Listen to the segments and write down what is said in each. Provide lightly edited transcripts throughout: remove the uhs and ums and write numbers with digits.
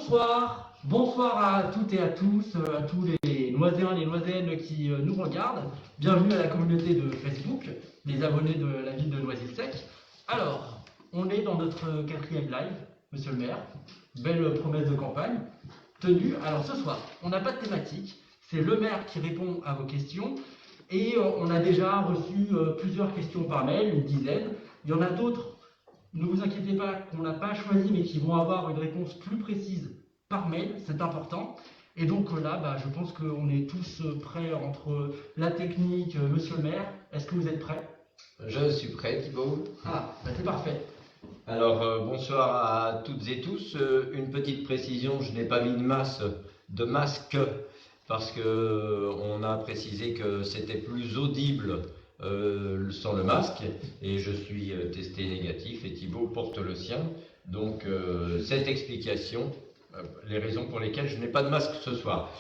Bonsoir à toutes et à tous, à tous les Noiséens et les Noiséennes qui nous regardent. Bienvenue à la communauté de Facebook, les abonnés de la ville de Noisy-le-Sec. Alors, on est dans notre quatrième live, monsieur le maire. Belle promesse de campagne tenue. Alors ce soir, on n'a pas de thématique, c'est le maire qui répond à vos questions. Et on a déjà reçu plusieurs questions par mail, une dizaine. Il y en a d'autres, ne vous inquiétez pas, qu'on n'a pas choisi, mais qui vont avoir une réponse plus précise par mail, c'est important. Et donc là, je pense qu'on est tous prêts entre la technique, monsieur le maire. Est-ce que vous êtes prêts? Je suis prêt, Thibaut. C'est parfait. Alors, bonsoir à toutes et tous. Une petite précision, je n'ai pas mis de masque parce qu'on a précisé que c'était plus audible sans le masque et je suis testé négatif et Thibaut porte le sien. Donc, cette explication, les raisons pour lesquelles je n'ai pas de masque ce soir.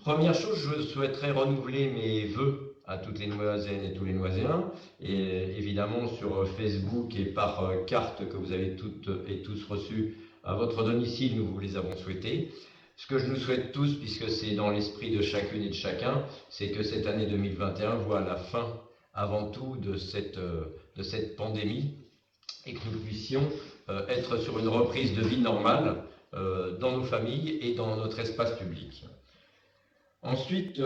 Première chose, je souhaiterais renouveler mes vœux à toutes les Noiséennes et tous les Noiséens, et évidemment sur Facebook et par carte que vous avez toutes et tous reçues à votre domicile, nous vous les avons souhaités. Ce que je nous souhaite tous, puisque c'est dans l'esprit de chacune et de chacun, c'est que cette année 2021 voit la fin avant tout de cette pandémie et que nous puissions être sur une reprise de vie normale dans nos familles et dans notre espace public. Ensuite,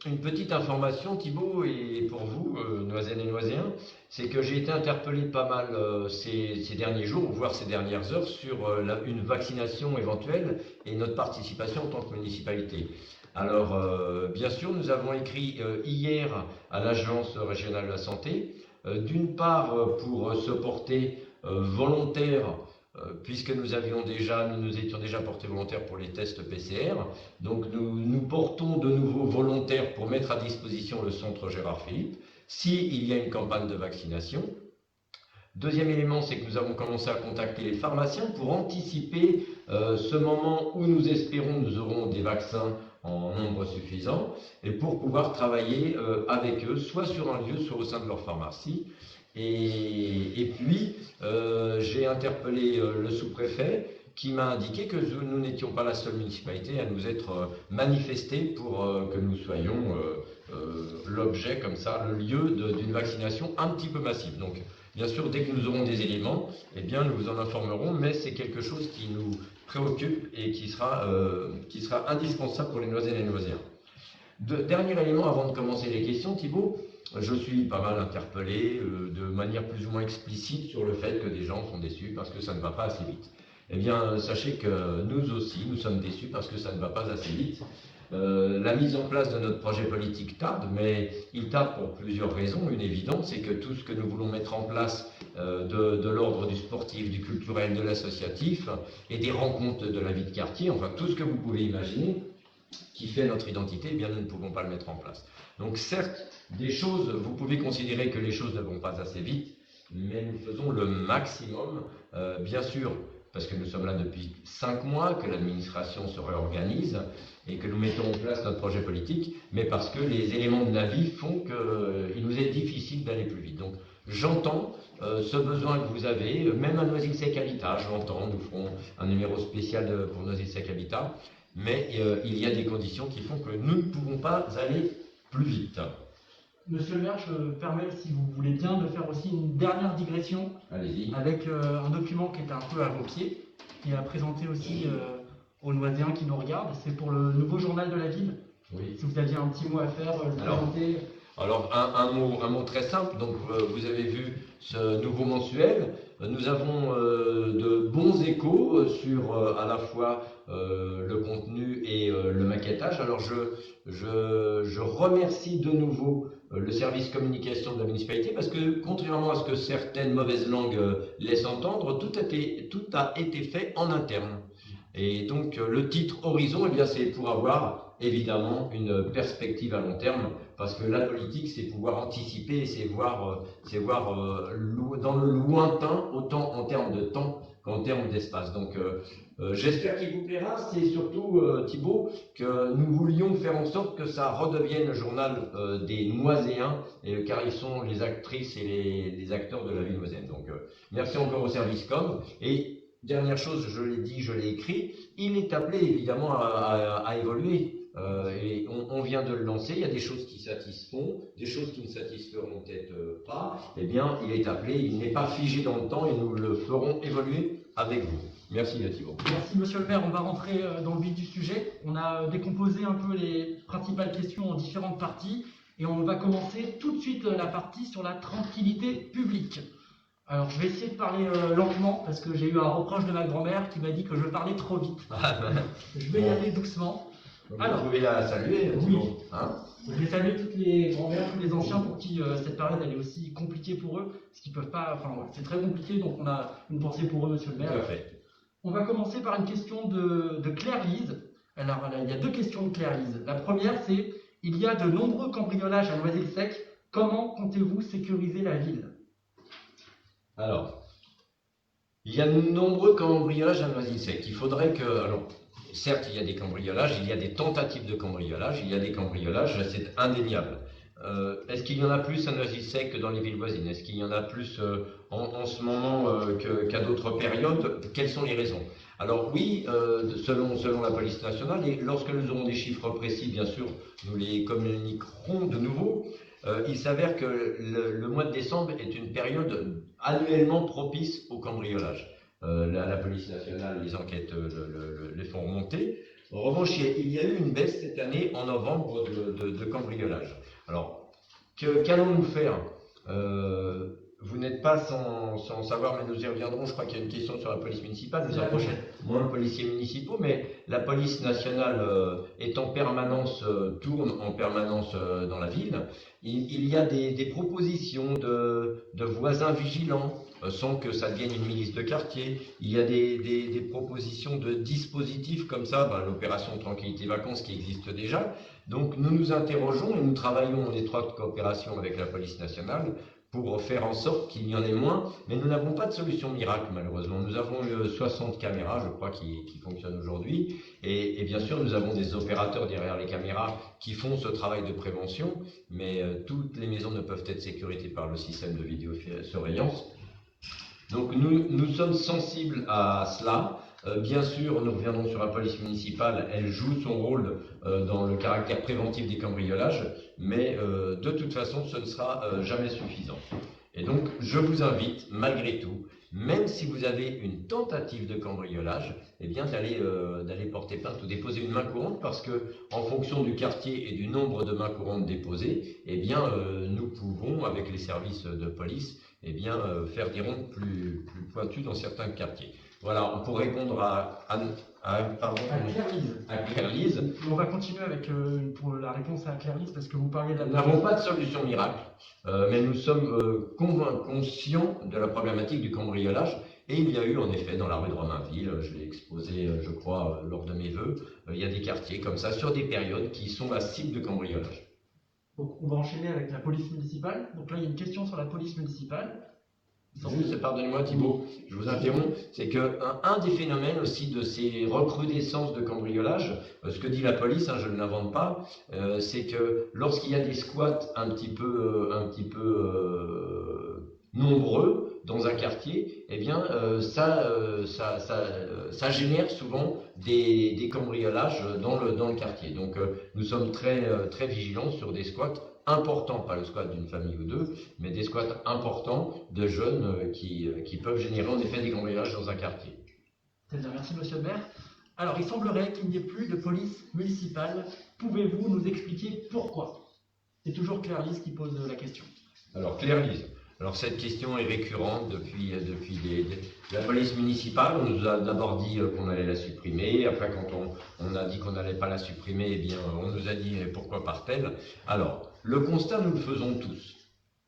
une petite information, Thibaut, et pour vous, Noiséennes et Noiséens, c'est que j'ai été interpellé pas mal ces derniers jours, voire ces dernières heures, sur une vaccination éventuelle et notre participation en tant que municipalité. Alors, bien sûr, nous avons écrit hier à l'Agence régionale de la santé, d'une part pour se porter volontaire, puisque nous nous étions déjà portés volontaires pour les tests PCR. Donc nous portons de nouveau volontaires pour mettre à disposition le centre Gérard Philippe, s'il y a une campagne de vaccination. Deuxième élément, c'est que nous avons commencé à contacter les pharmaciens pour anticiper ce moment où nous espérons nous aurons des vaccins en nombre suffisant, et pour pouvoir travailler avec eux, soit sur un lieu, soit au sein de leur pharmacie. Et puis, j'ai interpellé le sous-préfet qui m'a indiqué que nous n'étions pas la seule municipalité à nous être manifestés pour que nous soyons l'objet, comme ça, le lieu d'une vaccination un petit peu massive. Donc, bien sûr, dès que nous aurons des éléments, eh bien, nous vous en informerons, mais c'est quelque chose qui nous préoccupe et qui sera indispensable pour les Noiséennes et les Noiséens. Dernier élément avant de commencer les questions, Thibaut. Je suis pas mal interpellé de manière plus ou moins explicite sur le fait que des gens sont déçus parce que ça ne va pas assez vite. Eh bien, sachez que nous aussi, nous sommes déçus parce que ça ne va pas assez vite. La mise en place de notre projet politique tarde, mais il tarde pour plusieurs raisons. Une évidente, c'est que tout ce que nous voulons mettre en place de l'ordre du sportif, du culturel, de l'associatif et des rencontres de la vie de quartier, enfin tout ce que vous pouvez imaginer, qui fait notre identité, eh bien nous ne pouvons pas le mettre en place. Donc certes, vous pouvez considérer que les choses ne vont pas assez vite, mais nous faisons le maximum, bien sûr, parce que nous sommes là depuis 5 mois, que l'administration se réorganise et que nous mettons en place notre projet politique, mais parce que les éléments de la vie font qu'il nous est difficile d'aller plus vite. Donc j'entends ce besoin que vous avez, même à Noisy-le-Sec Habitat, j'entends, nous ferons un numéro spécial pour Noisy-le-Sec Habitat, mais il y a des conditions qui font que nous ne pouvons pas aller plus vite. Monsieur le maire, je me permets, si vous voulez bien, de faire aussi une dernière digression. Allez-y. Avec un document qui est un peu à vos pieds, qui est à présenter aussi aux Noiséens qui nous regardent. C'est pour le nouveau journal de la ville. Oui. Si vous aviez un petit mot à faire, le présenter. Alors un mot très simple. Donc vous avez vu ce nouveau mensuel. Nous avons de bons échos sur à la fois le contenu et le maquettage. Alors je remercie de nouveau le service communication de la municipalité parce que contrairement à ce que certaines mauvaises langues laissent entendre, tout a été fait en interne. Et donc le titre Horizon, eh bien, c'est pour avoir évidemment une perspective à long terme, parce que la politique, c'est pouvoir anticiper, c'est voir dans le lointain, autant en termes de temps qu'en termes d'espace. Donc j'espère qu'il vous plaira. C'est surtout, Thibaut, que nous voulions faire en sorte que ça redevienne le journal des Noiséens, car ils sont les actrices et les acteurs de la vie noiséenne. Donc merci encore au service com. Et dernière chose, je l'ai dit, je l'ai écrit, il est appelé évidemment à évoluer. Et on vient de le lancer, il y a des choses qui satisfont, des choses qui ne satisferont peut-être pas. Eh bien, il est appelé, il n'est pas figé dans le temps et nous le ferons évoluer avec vous. Merci Thibault. Merci Monsieur le maire, on va rentrer dans le vif du sujet. On a décomposé un peu les principales questions en différentes parties et on va commencer tout de suite la partie sur la tranquillité publique. Alors je vais essayer de parler lentement parce que j'ai eu un reproche de ma grand-mère qui m'a dit que je parlais trop vite. Je vais y aller doucement. Alors, vous pouvez la saluer, oui. Hein, je vais saluer toutes les grand-mères, tous les anciens pour qui cette période elle est aussi compliquée pour eux, parce qu'ils peuvent pas, enfin c'est très compliqué, donc on a une pensée pour eux, Monsieur le maire. Tout à fait. On va commencer par une question de Claire-Lise. Alors il y a deux questions de Claire-Lise. La première c'est, il y a de nombreux cambriolages à Noisy-le-Sec, comment comptez-vous sécuriser la ville? Alors, il y a de nombreux cambriolages à Noisy-le-Sec. Il faudrait que, alors, certes, il y a des cambriolages, il y a des tentatives de cambriolage, il y a des cambriolages, c'est indéniable. Est-ce qu'il y en a plus à Noisy-le-Sec que dans les villes voisines? Est-ce qu'il y en a plus en ce moment qu'à d'autres périodes? Quelles sont les raisons? Alors oui, selon la police nationale, et lorsque nous aurons des chiffres précis, bien sûr, nous les communiquerons de nouveau. Il s'avère que le mois de décembre est une période annuellement propice au cambriolage. La police nationale, les enquêtes les font remonter. En revanche, il y a eu une baisse cette année en novembre de cambriolage. Alors, qu'allons-nous faire? Vous n'êtes pas sans savoir, mais nous y reviendrons. Je crois qu'il y a une question sur la police municipale. Nous avons moins de policiers municipaux, mais la police nationale est en permanence, tourne en permanence dans la ville. Il y a des propositions de voisins vigilants, sans que ça devienne une milice de quartier. Il y a des propositions de dispositifs comme ça, l'opération Tranquillité Vacances qui existe déjà. Donc nous nous interrogeons et nous travaillons en étroite coopération avec la police nationale pour faire en sorte qu'il y en ait moins, mais nous n'avons pas de solution miracle malheureusement. Nous avons 60 caméras, je crois, qui fonctionnent aujourd'hui, et bien sûr nous avons des opérateurs derrière les caméras qui font ce travail de prévention, mais toutes les maisons ne peuvent être sécurisées par le système de vidéosurveillance. Donc nous sommes sensibles à cela. Bien sûr, nous reviendrons sur la police municipale, elle joue son rôle dans le caractère préventif des cambriolages, mais de toute façon, ce ne sera jamais suffisant. Et donc, je vous invite, malgré tout, même si vous avez une tentative de cambriolage, eh bien d'aller porter plainte ou déposer une main courante, parce que en fonction du quartier et du nombre de mains courantes déposées, eh bien nous pouvons, avec les services de police, eh bien faire des rondes plus pointues dans certains quartiers. Voilà, pour répondre à Claire-Lise. On va continuer avec pour la réponse à Claire-Lise parce que vous parliez de la... Nous n'avons pas de solution miracle, mais nous sommes conscients de la problématique du cambriolage. Et il y a eu en effet dans la rue de Romainville, je l'ai exposé je crois lors de mes vœux, il y a des quartiers comme ça sur des périodes qui sont la cible de cambriolage. Donc on va enchaîner avec la police municipale. Donc là il y a une question sur la police municipale. Juste, pardonnez-moi Thibault, je vous interromps, c'est qu'un des phénomènes aussi de ces recrudescences de cambriolage, ce que dit la police, je ne l'invente pas, c'est que lorsqu'il y a des squats un petit peu nombreux dans un quartier, eh bien ça génère souvent des cambriolages dans le quartier. Donc nous sommes très vigilants sur des squats importants, pas le squat d'une famille ou deux, mais des squats importants de jeunes qui peuvent générer en effet des cambriolages dans un quartier. Très bien, merci monsieur le maire. Alors il semblerait qu'il n'y ait plus de police municipale. Pouvez-vous nous expliquer pourquoi? C'est toujours Claire-Lise qui pose la question. Alors Claire-Lise, cette question est récurrente depuis la police municipale. On nous a d'abord dit qu'on allait la supprimer. Après, quand on a dit qu'on n'allait pas la supprimer, eh bien, on nous a dit pourquoi part-elle? Alors, le constat, nous le faisons tous,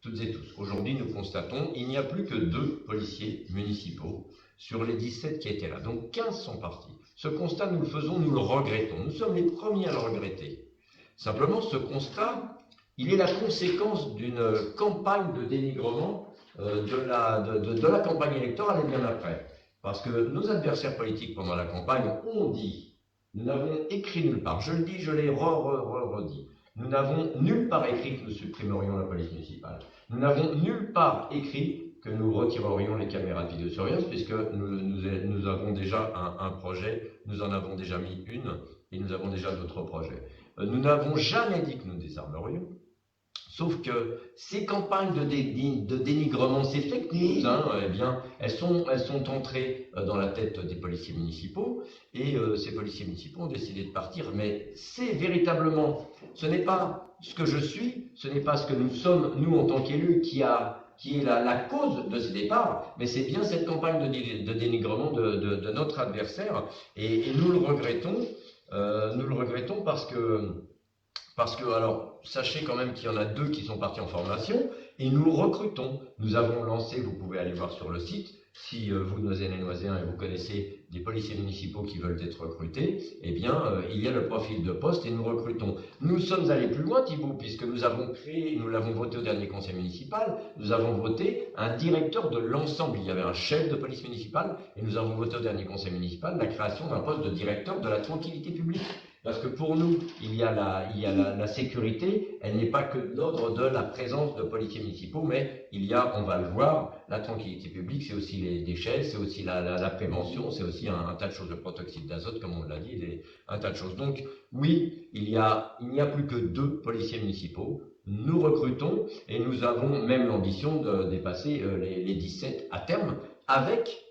toutes et tous. Aujourd'hui, nous constatons qu'il n'y a plus que 2 policiers municipaux sur les 17 qui étaient là. Donc 15 sont partis. Ce constat, nous le faisons, nous le regrettons. Nous sommes les premiers à le regretter. Simplement, ce constat, il est la conséquence d'une campagne de dénigrement de la campagne électorale et bien après. Parce que nos adversaires politiques pendant la campagne ont dit, nous n'avons écrit nulle part, je le dis, je l'ai redit, nous n'avons nulle part écrit que nous supprimerions la police municipale. Nous n'avons nulle part écrit que nous retirerions les caméras de vidéosurveillance, puisque nous avons déjà un projet, nous en avons déjà mis une, et nous avons déjà d'autres projets. Nous n'avons jamais dit que nous désarmerions, sauf que ces campagnes de dénigrement, ces fake news, eh bien, elles sont entrées dans la tête des policiers municipaux, et ces policiers municipaux ont décidé de partir. Mais c'est véritablement, ce n'est pas ce que je suis, ce n'est pas ce que nous sommes, nous en tant qu'élus, qui est la cause de ce départ, mais c'est bien cette campagne de dénigrement de notre adversaire, et nous le regrettons. Nous le regrettons parce que, alors, sachez quand même qu'il y en a 2 qui sont partis en formation, et nous recrutons. Nous avons lancé, vous pouvez aller voir sur le site, si vous, Noiséens et vous connaissez des policiers municipaux qui veulent être recrutés, eh bien, il y a le profil de poste et nous recrutons. Nous sommes allés plus loin, Thibault, puisque nous avons créé, nous l'avons voté au dernier conseil municipal, nous avons voté un directeur de l'ensemble. Il y avait un chef de police municipale, et nous avons voté au dernier conseil municipal la création d'un poste de directeur de la tranquillité publique. Parce que pour nous, il y a la sécurité, elle n'est pas que de l'ordre de la présence de policiers municipaux, mais il y a, on va le voir, la tranquillité publique, c'est aussi les déchets, c'est aussi la prévention, c'est aussi un tas de choses, de protoxyde d'azote, comme on l'a dit, un tas de choses. Donc oui, il n'y a plus que 2 policiers municipaux. Nous recrutons et nous avons même l'ambition de dépasser les 17 à terme avec...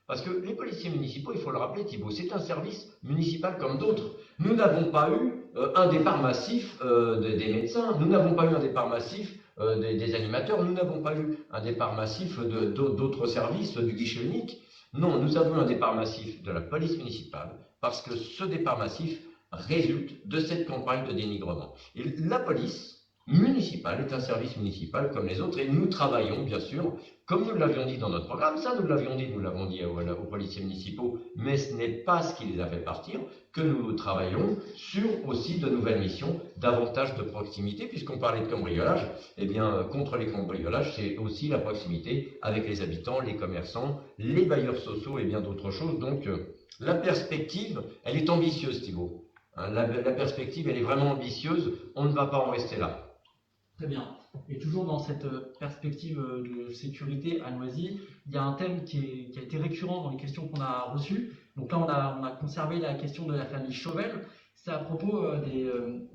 Parce que les policiers municipaux, il faut le rappeler, Thibault, c'est un service municipal comme d'autres. Nous n'avons pas eu un départ massif des médecins, nous n'avons pas eu un départ massif des animateurs, nous n'avons pas eu un départ massif d'autres services du guichet unique. Non, nous avons eu un départ massif de la police municipale, parce que ce départ massif résulte de cette campagne de dénigrement. Et la police municipale est un service municipal comme les autres, et nous travaillons, bien sûr, comme nous l'avions dit dans notre programme, ça nous l'avions dit aux policiers municipaux, mais ce n'est pas ce qui les a fait partir, que nous travaillons sur aussi de nouvelles missions, davantage de proximité, puisqu'on parlait de cambriolage, eh bien, contre les cambriolages, c'est aussi la proximité avec les habitants, les commerçants, les bailleurs sociaux et bien d'autres choses. Donc, la perspective, elle est ambitieuse, Thibault. La perspective, elle est vraiment ambitieuse, on ne va pas en rester là. Très bien. Et toujours dans cette perspective de sécurité à Noisy, il y a un thème qui a été récurrent dans les questions qu'on a reçues. Donc là, on a conservé la question de la famille Chauvel. C'est à propos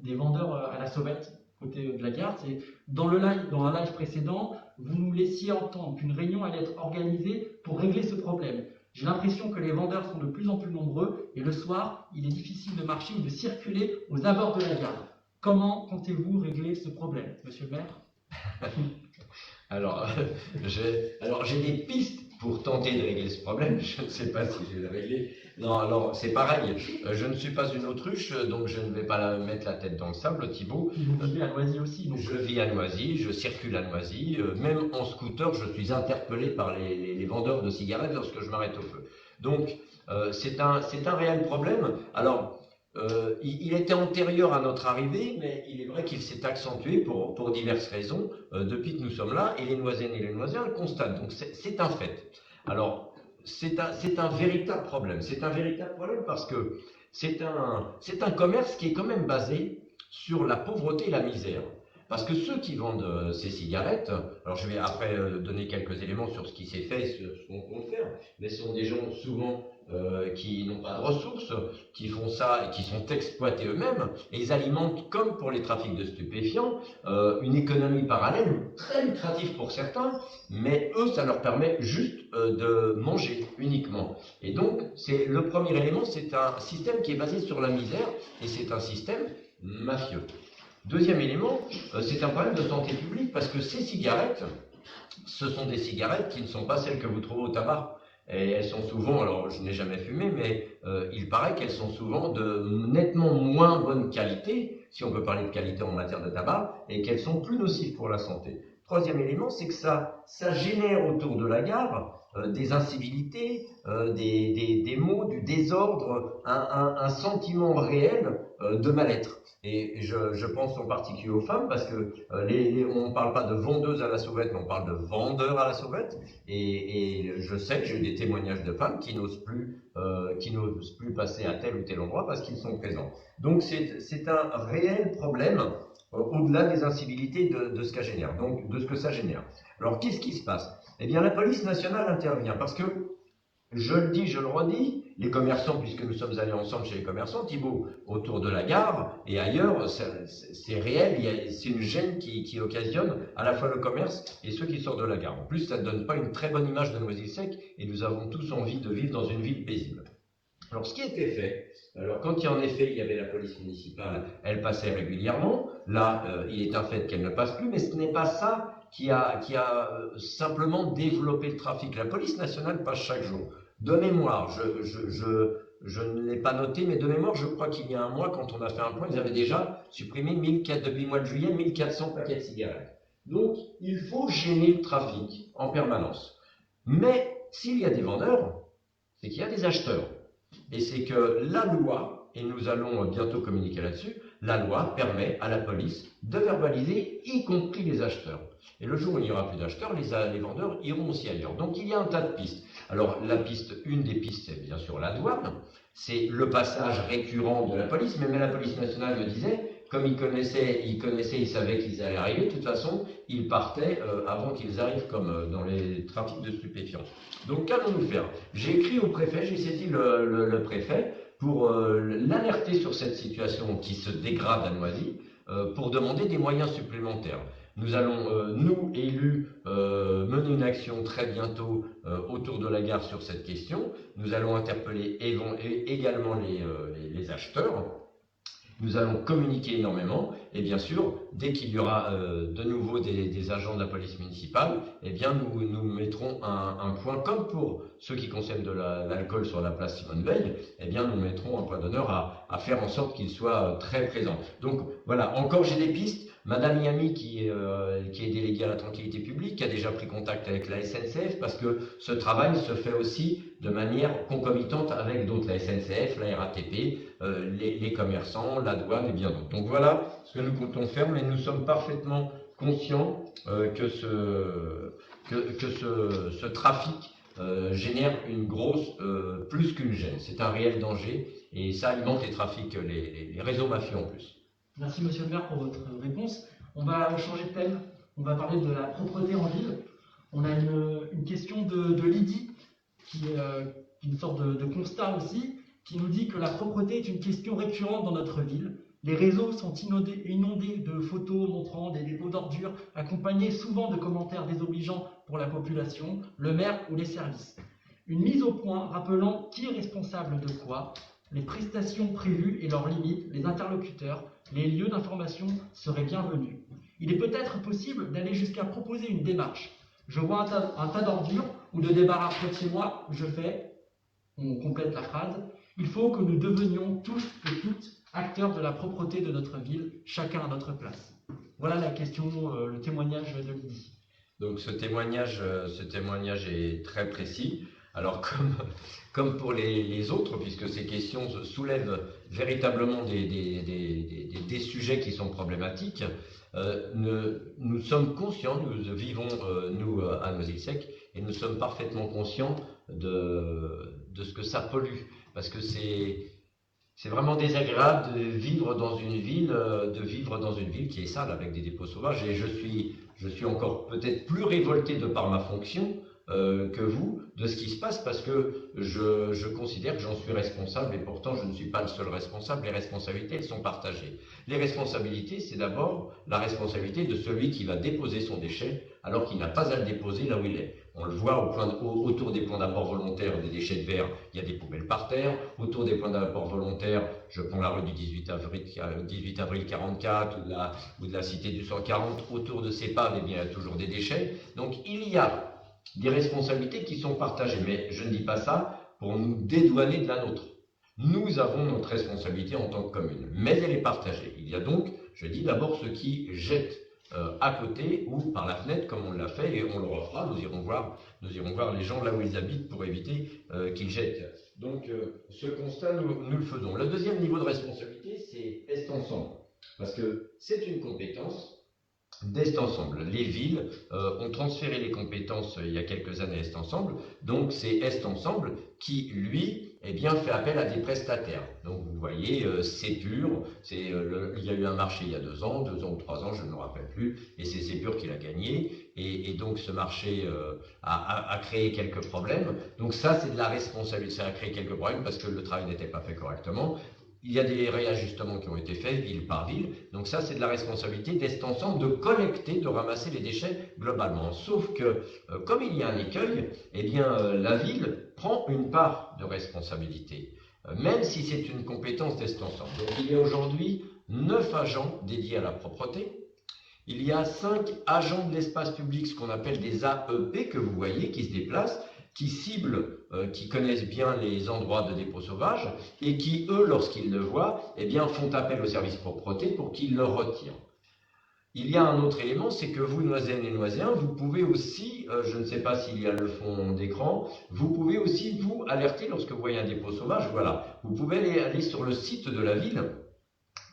des vendeurs à la sauvette, côté de la gare. C'est dans un live précédent, vous nous laissiez entendre qu'une réunion allait être organisée pour régler ce problème. J'ai l'impression que les vendeurs sont de plus en plus nombreux et le soir, il est difficile de marcher ou de circuler aux abords de la gare. Comment comptez-vous régler ce problème, monsieur le maire? Alors, j'ai des pistes pour tenter de régler ce problème. Je ne sais pas si je vais le régler. Non, alors c'est pareil. Je ne suis pas une autruche, donc je ne vais pas mettre la tête dans le sable, Thibault. Vous vivez à Noisy aussi, donc. Je vis à Noisy, je circule à Noisy. Même en scooter, je suis interpellé par les vendeurs de cigarettes lorsque je m'arrête au feu. Donc, c'est un réel problème. Alors, il était antérieur à notre arrivée, mais il est vrai qu'il s'est accentué pour diverses raisons depuis que nous sommes là, et les Noiséennes et les Noisiens le constatent. Donc c'est un fait. Alors c'est un véritable problème. C'est un véritable problème parce que c'est un commerce qui est quand même basé sur la pauvreté et la misère. Parce que ceux qui vendent ces cigarettes, alors je vais après donner quelques éléments sur ce qui s'est fait, sur ce qu'on compte faire, mais ce sont des gens souvent qui n'ont pas de ressources, qui font ça et qui sont exploités eux-mêmes, et ils alimentent, comme pour les trafics de stupéfiants, une économie parallèle très lucrative pour certains, mais eux, ça leur permet juste de manger uniquement. Et donc, c'est le premier élément, c'est un système qui est basé sur la misère, et c'est un système mafieux. Deuxième élément, c'est un problème de santé publique, parce que ces cigarettes, ce sont des cigarettes qui ne sont pas celles que vous trouvez au tabac. Et elles sont souvent, alors je n'ai jamais fumé, mais il paraît qu'elles sont souvent de nettement moins bonne qualité, si on peut parler de qualité en matière de tabac, et qu'elles sont plus nocives pour la santé. Troisième élément, c'est que ça génère autour de la gare des incivilités, des maux, du désordre, un sentiment réel de mal-être. Et je pense en particulier aux femmes, parce que on ne parle pas de vendeuses à la sauvette, mais on parle de vendeurs à la sauvette. Et je sais que j'ai eu des témoignages de femmes qui n'osent plus passer à tel ou tel endroit parce qu'ils sont présents. Donc c'est un réel problème au-delà des incivilités de ce que ça génère. Alors qu'est-ce qui se passe? Eh bien, la police nationale intervient parce que, je le dis, je le redis, les commerçants, puisque nous sommes allés ensemble chez les commerçants, Thibaut, autour de la gare et ailleurs, c'est réel, c'est une gêne qui occasionne à la fois le commerce et ceux qui sortent de la gare. En plus, ça ne donne pas une très bonne image de Noisy-le-Sec et nous avons tous envie de vivre dans une ville paisible. Alors, ce qui était fait, alors quand en effet il y avait la police municipale, elle passait régulièrement. Là, il est un fait qu'elle ne passe plus, mais ce n'est pas ça qui a simplement développé le trafic. La police nationale passe chaque jour. De mémoire, je ne l'ai pas noté, mais de mémoire, je crois qu'il y a un mois, quand on a fait un point, ils avaient déjà supprimé depuis le mois de juillet 1400 paquets de cigarettes. Donc, il faut gêner le trafic en permanence. Mais s'il y a des vendeurs, c'est qu'il y a des acheteurs. Et c'est que la loi, et nous allons bientôt communiquer là-dessus, la loi permet à la police de verbaliser, y compris les acheteurs. Et le jour où il n'y aura plus d'acheteurs, les vendeurs iront aussi ailleurs. Donc il y a un tas de pistes. Alors une des pistes, c'est bien sûr la douane, c'est le passage récurrent de la police, mais même la police nationale me disait, comme ils savaient qu'ils allaient arriver, de toute façon, ils partaient avant qu'ils arrivent, comme dans les trafics de stupéfiants. Donc qu'allons-nous faire? J'ai écrit au préfet, j'ai saisi le préfet pour l'alerter sur cette situation qui se dégrade à Noisy, pour demander des moyens supplémentaires. Nous allons, nous, élus, mener une action très bientôt autour de la gare sur cette question. Nous allons interpeller également les acheteurs. Nous allons communiquer énormément et bien sûr, dès qu'il y aura de nouveau des agents de la police municipale, eh bien nous mettrons un point, comme pour ceux qui consomment de l'alcool sur la place Simone Veil, eh bien nous mettrons un point d'honneur à faire en sorte qu'il soit très présent. Donc voilà, encore j'ai des pistes. Madame Yami, qui est déléguée à la tranquillité publique, a déjà pris contact avec la SNCF parce que ce travail se fait aussi de manière concomitante avec d'autres, la SNCF, la RATP, les commerçants, la douane et bien d'autres. Donc voilà ce que nous comptons faire, mais nous sommes parfaitement conscients que ce trafic génère une grosse, plus qu'une gêne. C'est un réel danger et ça alimente les trafics, les réseaux mafieux en plus. Merci Monsieur le maire pour votre réponse. On va changer de thème, on va parler de la propreté en ville. On a une question de Lydie, qui est une sorte de constat aussi, qui nous dit que la propreté est une question récurrente dans notre ville. Les réseaux sont inondés de photos montrant des dépôts d'ordures, accompagnés souvent de commentaires désobligeants pour la population, le maire ou les services. Une mise au point rappelant qui est responsable de quoi, les prestations prévues et leurs limites, les interlocuteurs, les lieux d'information seraient bienvenus. Il est peut-être possible d'aller jusqu'à proposer une démarche. Je vois un tas d'ordures ou de débarras près de chez moi, on complète la phrase, il faut que nous devenions tous et toutes acteurs de la propreté de notre ville, chacun à notre place. Voilà la question, le témoignage de Lydie. Donc ce témoignage est très précis. Alors comme pour les autres, puisque ces questions soulèvent véritablement des sujets qui sont problématiques, nous sommes conscients, nous vivons nous à Noisy-le-Sec, et nous sommes parfaitement conscients de ce que ça pollue, parce que c'est vraiment désagréable de vivre dans une ville qui est sale avec des dépôts sauvages. Et je suis encore peut-être plus révolté de par ma fonction que vous de ce qui se passe, parce que je considère que j'en suis responsable, et pourtant je ne suis pas le seul responsable. Les responsabilités, elles sont partagées. Les responsabilités, c'est d'abord la responsabilité de celui qui va déposer son déchet alors qu'il n'a pas à le déposer là où il est. On le voit autour des points d'apport volontaires des déchets de verre, il y a des poubelles par terre. Autour des points d'apport volontaires, je prends la rue du 18 avril 44 ou de la cité du 140, autour de ces paves, eh bien, il y a toujours des déchets. Donc il y a des responsabilités qui sont partagées, mais je ne dis pas ça pour nous dédouaner de la nôtre. Nous avons notre responsabilité en tant que commune, mais elle est partagée. Il y a donc, je dis d'abord ceux qui jettent à côté ou par la fenêtre, comme on l'a fait, et on le refera. Nous irons voir les gens là où ils habitent pour éviter qu'ils jettent. Donc ce constat, nous le faisons. Le deuxième niveau de responsabilité, c'est Est Ensemble, parce que c'est une compétence d'Est Ensemble. Les villes ont transféré les compétences il y a quelques années à Est Ensemble, donc c'est Est Ensemble qui, lui, eh bien, fait appel à des prestataires. Donc, vous voyez, Sepur, il y a eu un marché il y a 2 ans ou 3 ans, je ne me rappelle plus, et c'est Sepur qui l'a gagné. Et donc, ce marché a créé quelques problèmes. Donc, ça, c'est de la responsabilité. Ça a créé quelques problèmes parce que le travail n'était pas fait correctement. Il y a des réajustements qui ont été faits ville par ville. Donc ça, c'est de la responsabilité d'Est Ensemble de collecter, de ramasser les déchets globalement. Sauf que, comme il y a un écueil, eh bien, la ville prend une part de responsabilité, même si c'est une compétence d'Est Ensemble. Donc il y a aujourd'hui 9 agents dédiés à la propreté. Il y a 5 agents de l'espace public, ce qu'on appelle des AEP, que vous voyez, qui se déplacent, qui ciblent, qui connaissent bien les endroits de dépôt sauvage et qui, eux, lorsqu'ils le voient, eh bien, font appel au service propreté pour qu'ils le retirent. Il y a un autre élément, c'est que vous, Noiséennes et Noiséens, vous pouvez aussi, je ne sais pas s'il y a le fond d'écran, vous pouvez aussi vous alerter lorsque vous voyez un dépôt sauvage. Voilà, vous pouvez aller sur le site de la ville,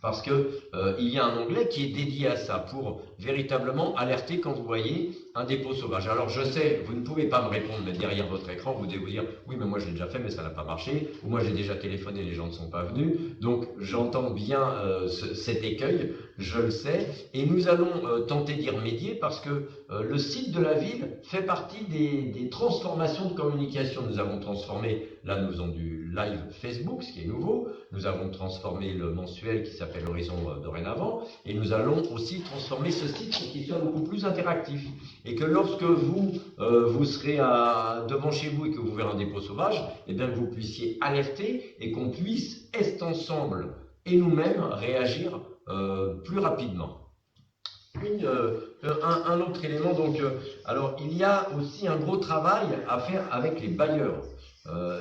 parce que il y a un onglet qui est dédié à ça, pour véritablement alerter quand vous voyez un dépôt sauvage. Alors je sais, vous ne pouvez pas me répondre, mais derrière votre écran, vous devez vous dire « Oui, mais moi je l'ai déjà fait, mais ça n'a pas marché » ou « Moi j'ai déjà téléphoné, les gens ne sont pas venus. » Donc j'entends bien cet écueil, je le sais, et nous allons tenter d'y remédier parce que le site de la ville fait partie des transformations de communication. Nous avons transformé, là nous faisons du live Facebook, ce qui est nouveau, nous avons transformé le mensuel qui s'appelle Horizon dorénavant, et nous allons aussi transformer ce site pour qu'il soit beaucoup plus interactif. Et que lorsque vous serez devant chez vous et que vous verrez un dépôt sauvage, eh bien que vous puissiez alerter et qu'on puisse, Est Ensemble et nous-mêmes, réagir plus rapidement. Un autre élément, donc, alors il y a aussi un gros travail à faire avec les bailleurs.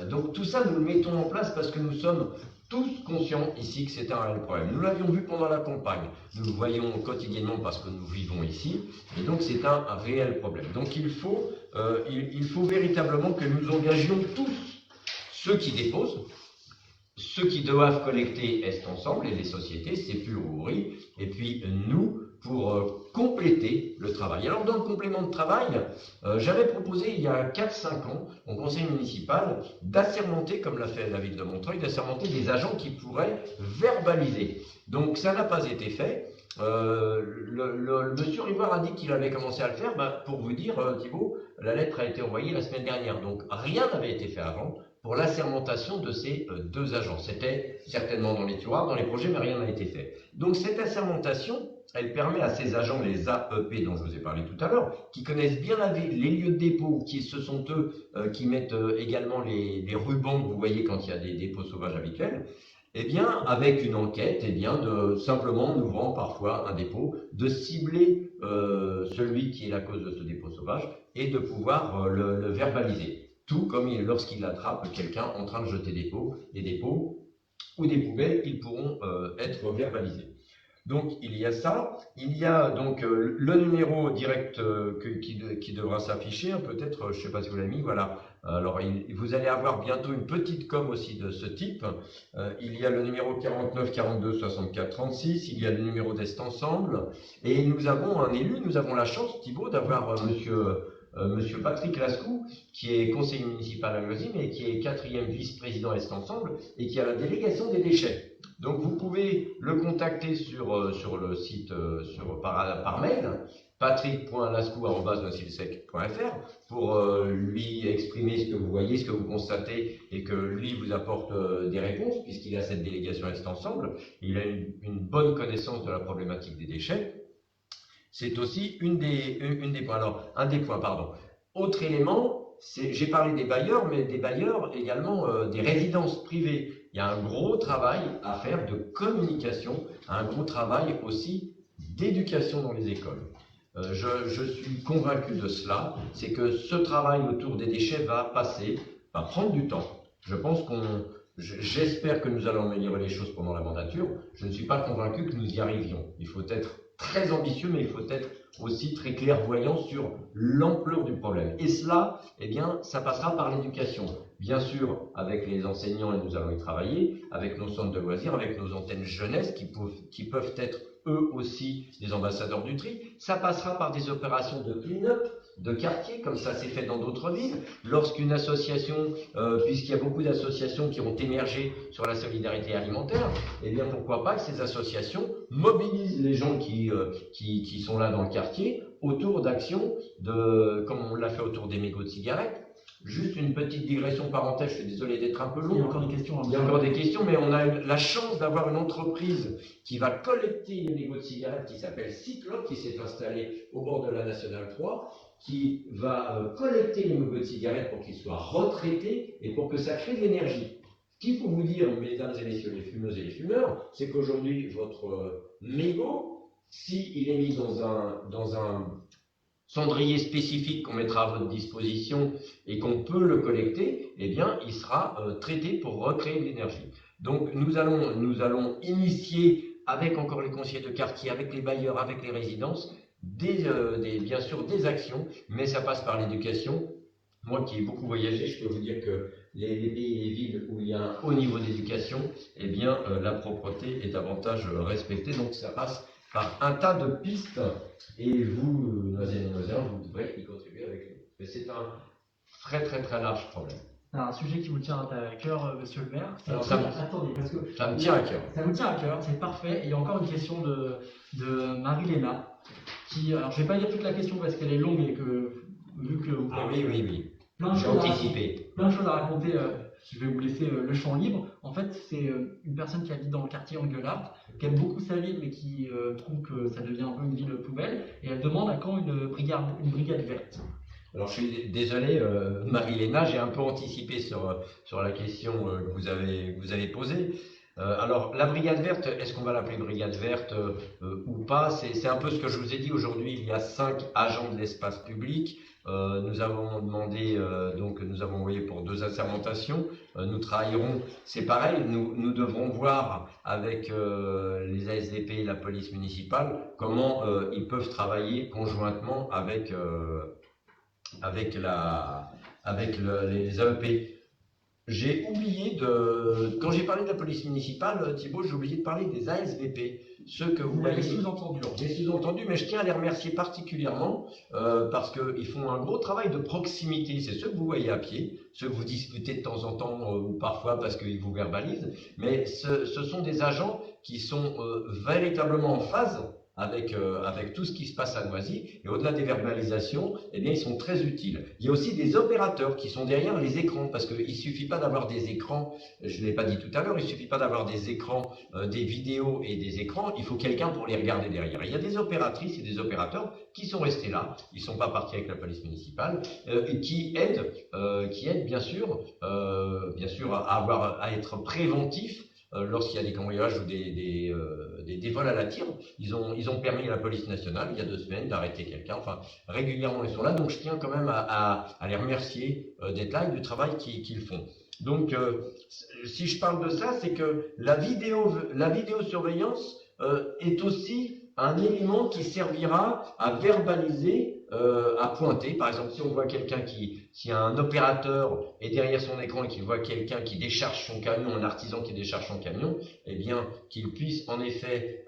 Donc tout ça, nous le mettons en place parce que nous sommes tous conscients ici que c'est un réel problème. Nous l'avions vu pendant la campagne, nous le voyons quotidiennement parce que nous vivons ici, et donc c'est un réel problème. Donc il faut véritablement que nous engagions tous ceux qui déposent, ceux qui doivent collecter Est Ensemble et les sociétés, Sepur ou Ori, et puis nous, pour compléter le travail. Alors dans le complément de travail, j'avais proposé il y a 4-5 ans au conseil municipal d'assermenter, comme l'a fait la ville de Montreuil, d'assermenter des agents qui pourraient verbaliser. Donc ça n'a pas été fait. Le monsieur Rivoire a dit qu'il avait commencé à le faire. Pour vous dire, Thibault, la lettre a été envoyée la semaine dernière, donc rien n'avait été fait avant pour l'assermentation de ces 2 agents. C'était certainement dans les tiroirs, dans les projets, mais rien n'a été fait. Donc cette assermentation, elle permet à ces agents, les AEP dont je vous ai parlé tout à l'heure, qui connaissent bien la ville, les lieux de dépôt, ce sont eux qui mettent également les rubans que vous voyez quand il y a des dépôts sauvages habituels, eh bien, avec une enquête, eh bien, simplement en ouvrant parfois un dépôt, de cibler celui qui est la cause de ce dépôt sauvage et de pouvoir le verbaliser. Tout comme lorsqu'il attrape quelqu'un en train de jeter des dépôts ou des poubelles, ils pourront être verbalisés. Donc il y a ça, il y a donc le numéro direct qui devra s'afficher, peut-être, je ne sais pas si vous l'avez mis, voilà. Alors vous allez avoir bientôt une petite com aussi de ce type. Il y a le numéro 49 42 64 36, il y a le numéro d'Est Ensemble, et nous avons un élu, nous avons la chance, Thibault, d'avoir Monsieur Patrick Lascou, qui est conseiller municipal à Loisy, mais qui est 4e vice-président Est Ensemble, et qui a la délégation des déchets. Donc vous pouvez le contacter sur le site par mail, patrick.lascou@noisylsec.fr, pour lui exprimer ce que vous voyez, ce que vous constatez, et que lui vous apporte des réponses, puisqu'il a cette délégation Est Ensemble. Il a une bonne connaissance de la problématique des déchets. C'est aussi un des points, pardon. Autre élément, j'ai parlé des bailleurs, mais des bailleurs également des résidences privées. Il y a un gros travail à faire de communication, un gros travail aussi d'éducation dans les écoles. Je suis convaincu de cela, c'est que ce travail autour des déchets va prendre du temps. J'espère que nous allons améliorer les choses pendant la mandature. Je ne suis pas convaincu que nous y arrivions. Il faut être très ambitieux, mais il faut être aussi très clairvoyant sur l'ampleur du problème. Et cela, eh bien, ça passera par l'éducation. Bien sûr, avec les enseignants, et nous allons y travailler, avec nos centres de loisirs, avec nos antennes jeunesse qui peuvent être eux aussi des ambassadeurs du tri. Ça passera par des opérations de clean-up, de quartier, comme ça s'est fait dans d'autres villes. Lorsqu'une association, puisqu'il y a beaucoup d'associations qui ont émergé sur la solidarité alimentaire, eh bien pourquoi pas que ces associations mobilisent les gens qui sont là dans le quartier autour d'actions, comme on l'a fait autour des mégots de cigarettes. Juste une petite digression parenthèse, je suis désolé d'être un peu long. Il y a encore des questions. Il y a encore des questions, mais on a eu la chance d'avoir une entreprise qui va collecter les mégots de cigarettes qui s'appelle Cyclope, qui s'est installée au bord de la Nationale 3, qui va collecter les mégots de cigarettes pour qu'ils soient retraités et pour que ça crée de l'énergie. Ce qu'il faut vous dire, mesdames et messieurs les fumeuses et les fumeurs, c'est qu'aujourd'hui, votre mégot, s'il est mis dans un cendrier spécifique qu'on mettra à votre disposition et qu'on peut le collecter, eh bien, il sera traité pour recréer de l'énergie. Donc, nous allons initier, avec encore les conseillers de quartier, avec les bailleurs, avec les résidences, bien sûr des actions, mais ça passe par l'éducation. Moi qui ai beaucoup voyagé, je peux vous dire que les pays et les villes où il y a un haut niveau d'éducation, eh bien, la propreté est davantage respectée. Donc, ça passe par un tas de pistes, et vous, Noiselle et Noiselle, vous devrez y contribuer avec nous. Mais c'est un très très très large problème. C'est un sujet qui vous tient à cœur, monsieur le maire. Alors, attendez, parce que ça me tient à cœur. Ça vous tient à cœur, c'est parfait. Et il y a encore une question de Marie-Léna, qui, alors je ne vais pas lire toute la question parce qu'elle est longue et que, vu que vous avez oui. J'ai anticipé. Plein de choses à raconter, je vais vous laisser le champ libre. En fait, c'est une personne qui habite dans le quartier Anguelart, qui aime beaucoup sa ville, mais qui trouve que ça devient un peu une ville poubelle, et elle demande à quand une brigade verte. Alors je suis désolé, Marie-Léna, j'ai un peu anticipé sur la question que vous avez posée. Alors la brigade verte, est-ce qu'on va l'appeler brigade verte ou pas? C'est un peu ce que je vous ai dit. Aujourd'hui, il y a 5 agents de l'espace public. Nous avons demandé, nous avons envoyé pour 2 assermentations. Nous travaillerons, c'est pareil, nous devrons voir avec les ASDP et la police municipale comment ils peuvent travailler conjointement avec les AEP. J'ai oublié quand j'ai parlé de la police municipale, Thibault, j'ai oublié de parler des ASVP, ceux que vous voyez. J'ai sous-entendu, mais je tiens à les remercier particulièrement parce qu'ils font un gros travail de proximité. C'est ceux que vous voyez à pied, ceux que vous discutez de temps en temps ou parfois parce qu'ils vous verbalisent, mais ce sont des agents qui sont véritablement en phase avec tout ce qui se passe à Noisy, et au-delà des verbalisations, eh bien, ils sont très utiles. Il y a aussi des opérateurs qui sont derrière les écrans, parce qu'il ne suffit pas d'avoir des écrans, je ne l'ai pas dit tout à l'heure, il ne suffit pas d'avoir des écrans, des vidéos et des écrans, il faut quelqu'un pour les regarder derrière. Il y a des opératrices et des opérateurs qui sont restés là, ils ne sont pas partis avec la police municipale, et qui aident bien sûr à être préventifs lorsqu'il y a des cambriolages ou des vols à la tire. Ils ont permis à la police nationale, il y a 2 semaines, d'arrêter quelqu'un. Enfin, régulièrement, ils sont là. Donc, je tiens quand même à les remercier d'être là et du travail qu'ils font. Donc, si je parle de ça, c'est que la vidéosurveillance est aussi un élément qui servira à verbaliser, à pointer. Par exemple, si on voit quelqu'un si un opérateur est derrière son écran et qu'il voit quelqu'un qui décharge son camion, un artisan qui décharge son camion, eh bien, qu'il puisse en effet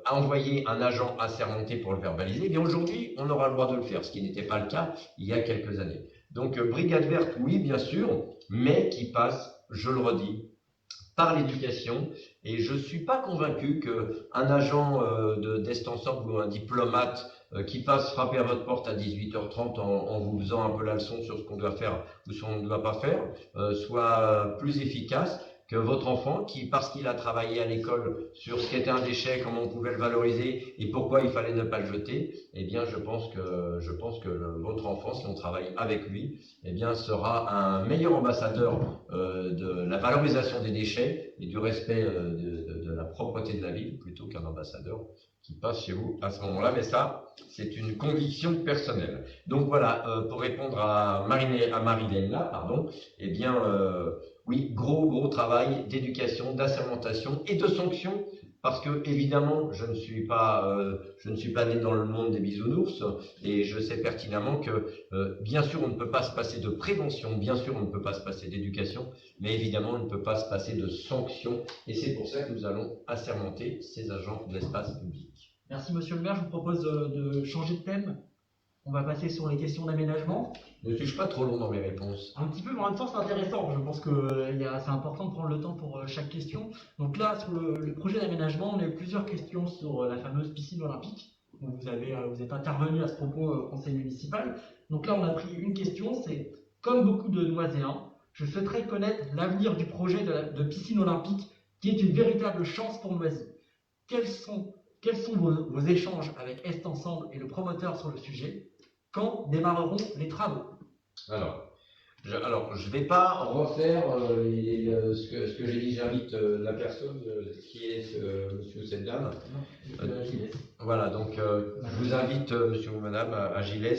envoyer un agent assermenté pour le verbaliser. Eh bien, aujourd'hui, on aura le droit de le faire, ce qui n'était pas le cas il y a quelques années. Donc, brigade verte, oui, bien sûr, mais qui passe, je le redis, par l'éducation, et je ne suis pas convaincu qu'un agent d'Est Ensemble ou un diplomate qui passe frapper à votre porte à 18h30 en vous faisant un peu la leçon sur ce qu'on doit faire ou ce qu'on ne doit pas faire soit plus efficace que votre enfant qui, parce qu'il a travaillé à l'école sur ce qu'était un déchet, comment on pouvait le valoriser et pourquoi il fallait ne pas le jeter, eh bien je pense que votre enfant, si on travaille avec lui, eh bien sera un meilleur ambassadeur de la valorisation des déchets et du respect de la propreté de la ville plutôt qu'un ambassadeur qui passe chez vous à ce moment-là. Mais ça, c'est une conviction personnelle. Donc voilà, pour répondre à Marie-Léna, eh bien oui, gros travail d'éducation, d'assermentation et de sanction, parce que évidemment, je ne suis pas né dans le monde des bisounours, et je sais pertinemment que bien sûr, on ne peut pas se passer de prévention, bien sûr, on ne peut pas se passer d'éducation, mais évidemment, on ne peut pas se passer de sanction, et c'est pour ça que nous allons assermenter ces agents de l'espace public. Merci, monsieur le maire. Je vous propose de changer de thème. On va passer sur les questions d'aménagement. Ne suis-je pas trop long dans mes réponses? Un petit peu, mais en même temps, c'est intéressant. Je pense que c'est important de prendre le temps pour chaque question. Donc là, sur le projet d'aménagement, on a eu plusieurs questions sur la fameuse piscine olympique. Donc vous êtes intervenu à ce propos au conseil municipal. Donc là, on a pris une question, c'est comme beaucoup de Noiséens, je souhaiterais connaître l'avenir du projet de piscine olympique, qui est une véritable chance pour Noisy. Quels sont vos échanges avec Est Ensemble et le promoteur sur le sujet? Quand démarreront les travaux? Alors, je vais pas refaire ce que j'ai dit. J'invite la personne qui est monsieur ou cette dame. Voilà, donc je vous invite, monsieur ou madame, à Gilles,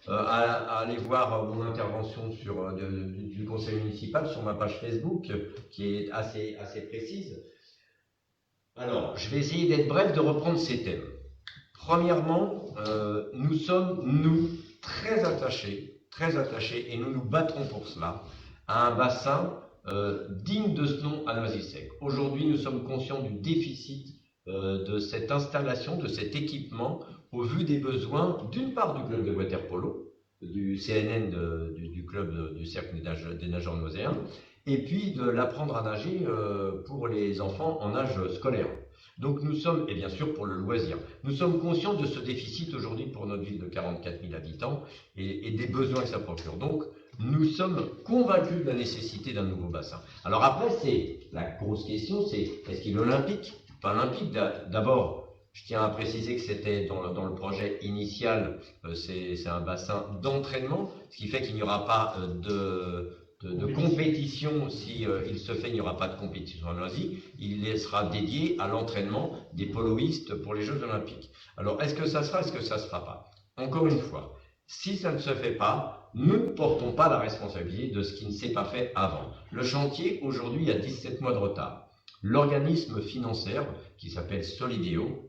à aller voir mon intervention du conseil municipal sur ma page Facebook, qui est assez précise. Alors, je vais essayer d'être bref, de reprendre ces thèmes. Premièrement, nous sommes, très attachés, et nous nous battrons pour cela, à un bassin digne de ce nom à Noisy-le-Sec. Aujourd'hui, nous sommes conscients du déficit de cette installation, de cet équipement, au vu des besoins, d'une part du club de water-polo, du CNN, du club du cercle des nageurs noiséens, et puis de l'apprendre à nager pour les enfants en âge scolaire. Donc nous sommes, et bien sûr pour le loisir, nous sommes conscients de ce déficit aujourd'hui pour notre ville de 44 000 habitants et des besoins que ça procure. Donc nous sommes convaincus de la nécessité d'un nouveau bassin. Alors après, la grosse question, c'est est-ce qu'il est olympique? Pas olympique. D'abord, je tiens à préciser que c'était dans le projet initial, c'est un bassin d'entraînement, ce qui fait qu'il n'y aura pas de compétition. Si il se fait, il n'y aura pas de compétition à Noisy. Il sera dédié à l'entraînement des poloistes pour les Jeux Olympiques. Alors, est-ce que ça se fera, est-ce que ça se fera pas? Encore une fois, si ça ne se fait pas, nous ne portons pas la responsabilité de ce qui ne s'est pas fait avant. Le chantier, aujourd'hui, a 17 mois de retard. L'organisme financier, qui s'appelle Solideo,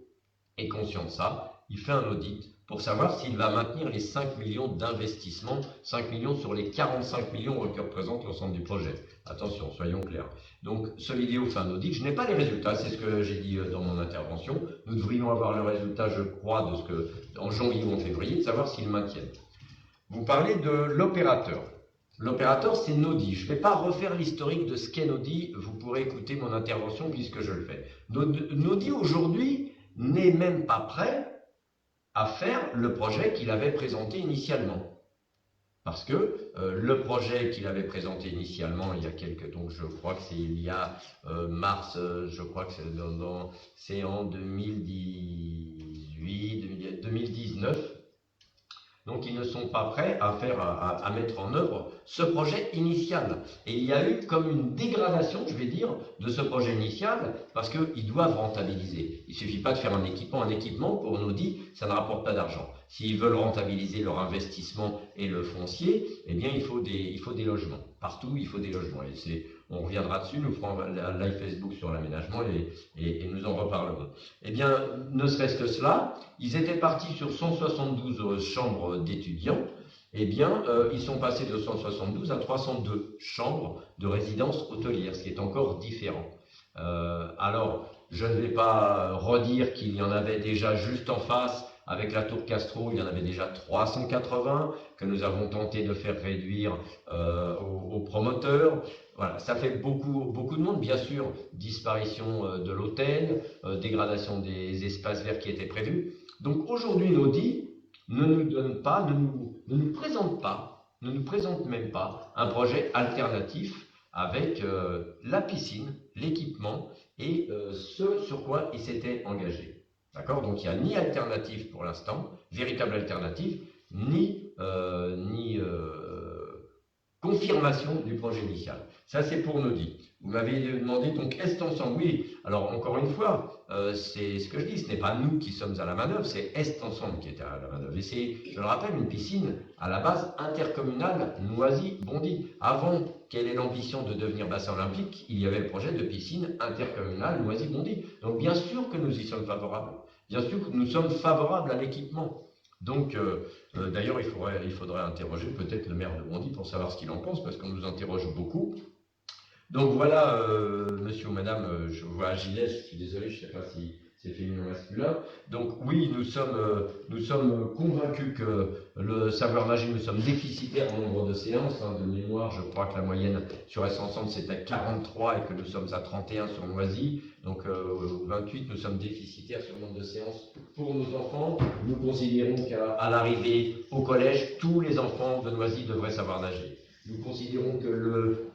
est conscient de ça. Il fait un audit pour savoir s'il va maintenir les 5 millions d'investissement, 5 millions sur les 45 millions que représente l'ensemble du projet. Attention, soyons clairs. Donc, Solideo fait un audit. Je n'ai pas les résultats, c'est ce que j'ai dit dans mon intervention. Nous devrions avoir le résultat, je crois, en janvier ou en février, de savoir s'ils maintiennent. Vous parlez de l'opérateur. L'opérateur, c'est Nodi. Je ne vais pas refaire l'historique de ce qu'est Nodi. Vous pourrez écouter mon intervention puisque je le fais. Nodi, aujourd'hui, n'est même pas prêt à faire le projet qu'il avait présenté initialement. Parce que le projet qu'il avait présenté initialement, il y a quelques, donc je crois que c'est il y a mars, je crois que c'est en 2018, 2019. Donc ils ne sont pas prêts à mettre en œuvre ce projet initial. Et il y a eu comme une dégradation, je vais dire, de ce projet initial, parce qu'ils doivent rentabiliser. Il ne suffit pas de faire un équipement. Un équipement, pour nous dit, ça ne rapporte pas d'argent. S'ils veulent rentabiliser leur investissement et le foncier, eh bien il faut des logements. Partout, il faut des logements. Et on reviendra dessus, nous ferons un live Facebook sur l'aménagement et nous en reparlerons. Eh bien, ne serait-ce que cela, ils étaient partis sur 172 chambres d'étudiants. Eh bien, ils sont passés de 172 à 302 chambres de résidence hôtelière, ce qui est encore différent. Alors, je ne vais pas redire qu'il y en avait déjà juste en face. Avec la tour Castro, il y en avait déjà 380 que nous avons tenté de faire réduire aux promoteurs. Voilà, ça fait beaucoup de monde, bien sûr, disparition de l'hôtel, dégradation des espaces verts qui étaient prévus. Donc aujourd'hui, Nodi ne nous présente même pas un projet alternatif avec la piscine, l'équipement et ce sur quoi il s'était engagé. D'accord? Donc il n'y a ni alternative pour l'instant, véritable alternative, ni confirmation du projet initial. Ça, c'est pour Nodi. Vous m'avez demandé donc Est Ensemble. Oui, alors encore une fois, c'est ce que je dis, ce n'est pas nous qui sommes à la manœuvre, c'est Est Ensemble qui est à la manœuvre. Et c'est, je le rappelle, une piscine à la base intercommunale Noisy-Bondy. Avant qu'elle ait l'ambition de devenir bassin olympique, il y avait le projet de piscine intercommunale Noisy-Bondy. Donc bien sûr que nous y sommes favorables. Bien sûr que nous sommes favorables à l'équipement. Donc, d'ailleurs, il faudrait interroger peut-être le maire de Bondy pour savoir ce qu'il en pense, parce qu'on nous interroge beaucoup. Donc voilà, monsieur ou madame, je vois Gilles, je suis désolé, je ne sais pas si c'est féminin masculin. Donc oui, nous sommes convaincus que le savoir nager, nous sommes déficitaires en nombre de séances. De mémoire, je crois que la moyenne sur S Ensemble c'était 43 et que nous sommes à 31 sur Noisy. Donc 28, nous sommes déficitaires sur le nombre de séances pour nos enfants. Nous considérons qu'à l'arrivée au collège, tous les enfants de Noisy devraient savoir nager. Nous considérons que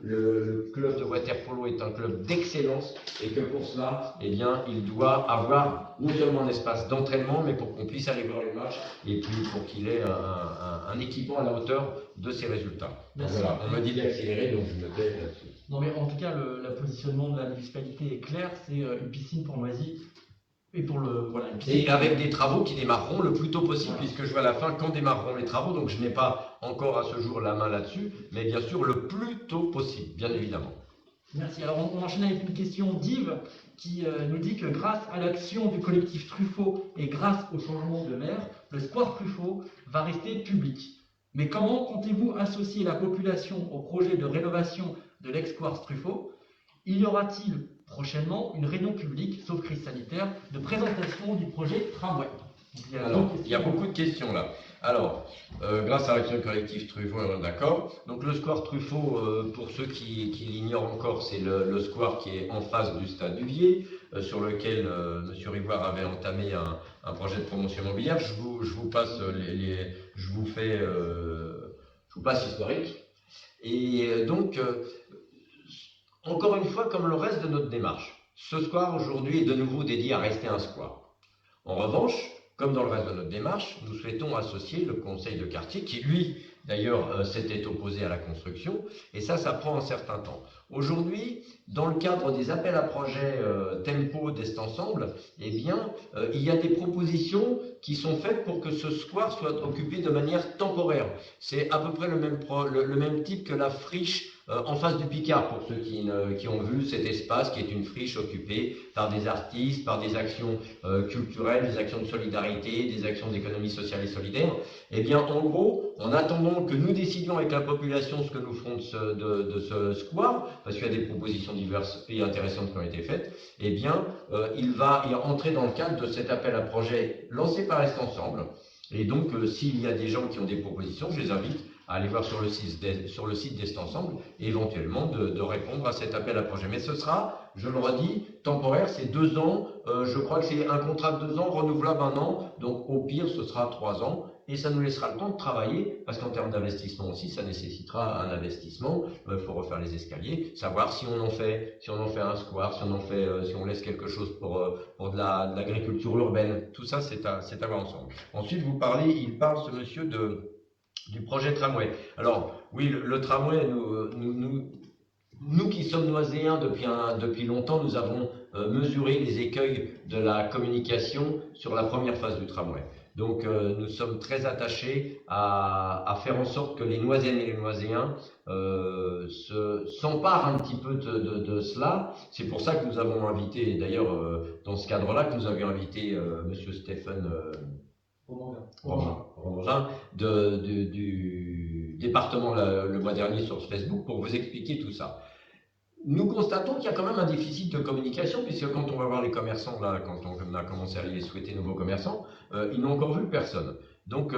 le club de water-polo est un club d'excellence et que pour cela, eh bien, il doit avoir non seulement un espace d'entraînement, mais pour qu'on puisse aller voir les matchs et puis pour qu'il ait un équipement à la hauteur de ses résultats. Donc, voilà, on me dit d'accélérer, donc je me tais là-dessus. Non mais en tout cas, le positionnement de la municipalité est clair, c'est une piscine pour Noisy. Et pour et avec des travaux qui démarreront le plus tôt possible, puisque je vois à la fin quand démarreront les travaux, donc je n'ai pas encore à ce jour la main là-dessus, mais bien sûr le plus tôt possible, bien évidemment. Merci. Alors on enchaîne avec une question d'Yves qui nous dit que grâce à l'action du collectif Truffaut et grâce au changement de maire, le square Truffaut va rester public. Mais comment comptez-vous associer la population au projet de rénovation de l'ex-square Truffaut? Y aura-t-il prochainement une réunion publique, sauf crise sanitaire, de présentation du projet tramway? Alors, il y a beaucoup de questions là. Alors, grâce à l'action collective Truffaut, d'accord. Donc le square Truffaut, pour ceux qui l'ignorent encore, c'est le square qui est en face du stade du Vier, sur lequel M. Rivoire avait entamé un projet de promotion immobilière. Je vous passe je vous passe l'historique. Et donc, encore une fois, comme le reste de notre démarche, ce square aujourd'hui est de nouveau dédié à rester un square. En revanche, comme dans le reste de notre démarche, nous souhaitons associer le conseil de quartier qui, lui, d'ailleurs, s'était opposé à la construction, et ça prend un certain temps. Aujourd'hui, dans le cadre des appels à projets Tempo d'Est Ensemble, eh bien, il y a des propositions qui sont faites pour que ce square soit occupé de manière temporaire. C'est à peu près le même type que la friche en face du Picard, pour ceux qui ont vu cet espace qui est une friche occupée par des artistes, par des actions culturelles, des actions de solidarité, des actions d'économie sociale et solidaire. Eh bien, en gros, en attendant que nous décidions avec la population ce que nous ferons de ce square, parce qu'il y a des propositions diverses et intéressantes qui ont été faites, eh bien, il va y entrer dans le cadre de cet appel à projet lancé par Est Ensemble. Et donc, s'il y a des gens qui ont des propositions, je les invite à aller voir sur le site d'Est Ensemble et éventuellement de répondre à cet appel à projet. Mais ce sera, je le redis, temporaire, c'est 2 ans, je crois que c'est un contrat de 2 ans, renouvelable 1 an, donc au pire ce sera 3 ans, et ça nous laissera le temps de travailler, parce qu'en termes d'investissement aussi, ça nécessitera un investissement, il faut refaire les escaliers, savoir si on en fait un square, si on laisse quelque chose pour de l'agriculture urbaine, tout ça c'est à voir ensemble. Ensuite il parle ce monsieur du projet tramway. Alors, oui, le tramway, nous qui sommes noiséens depuis longtemps, nous avons mesuré les écueils de la communication sur la première phase du tramway. Donc, nous sommes très attachés à faire en sorte que les Noiséennes et les Noiséens s'emparent un petit peu de cela. C'est pour ça que nous avons invité, d'ailleurs, dans ce cadre-là, que nous avions invité Monsieur Stéphane Romangin du département le mois dernier sur Facebook pour vous expliquer tout ça. Nous constatons qu'il y a quand même un déficit de communication, puisque quand on va voir les commerçants, là, quand on a commencé à les souhaiter nouveaux commerçants, ils n'ont encore vu personne. Donc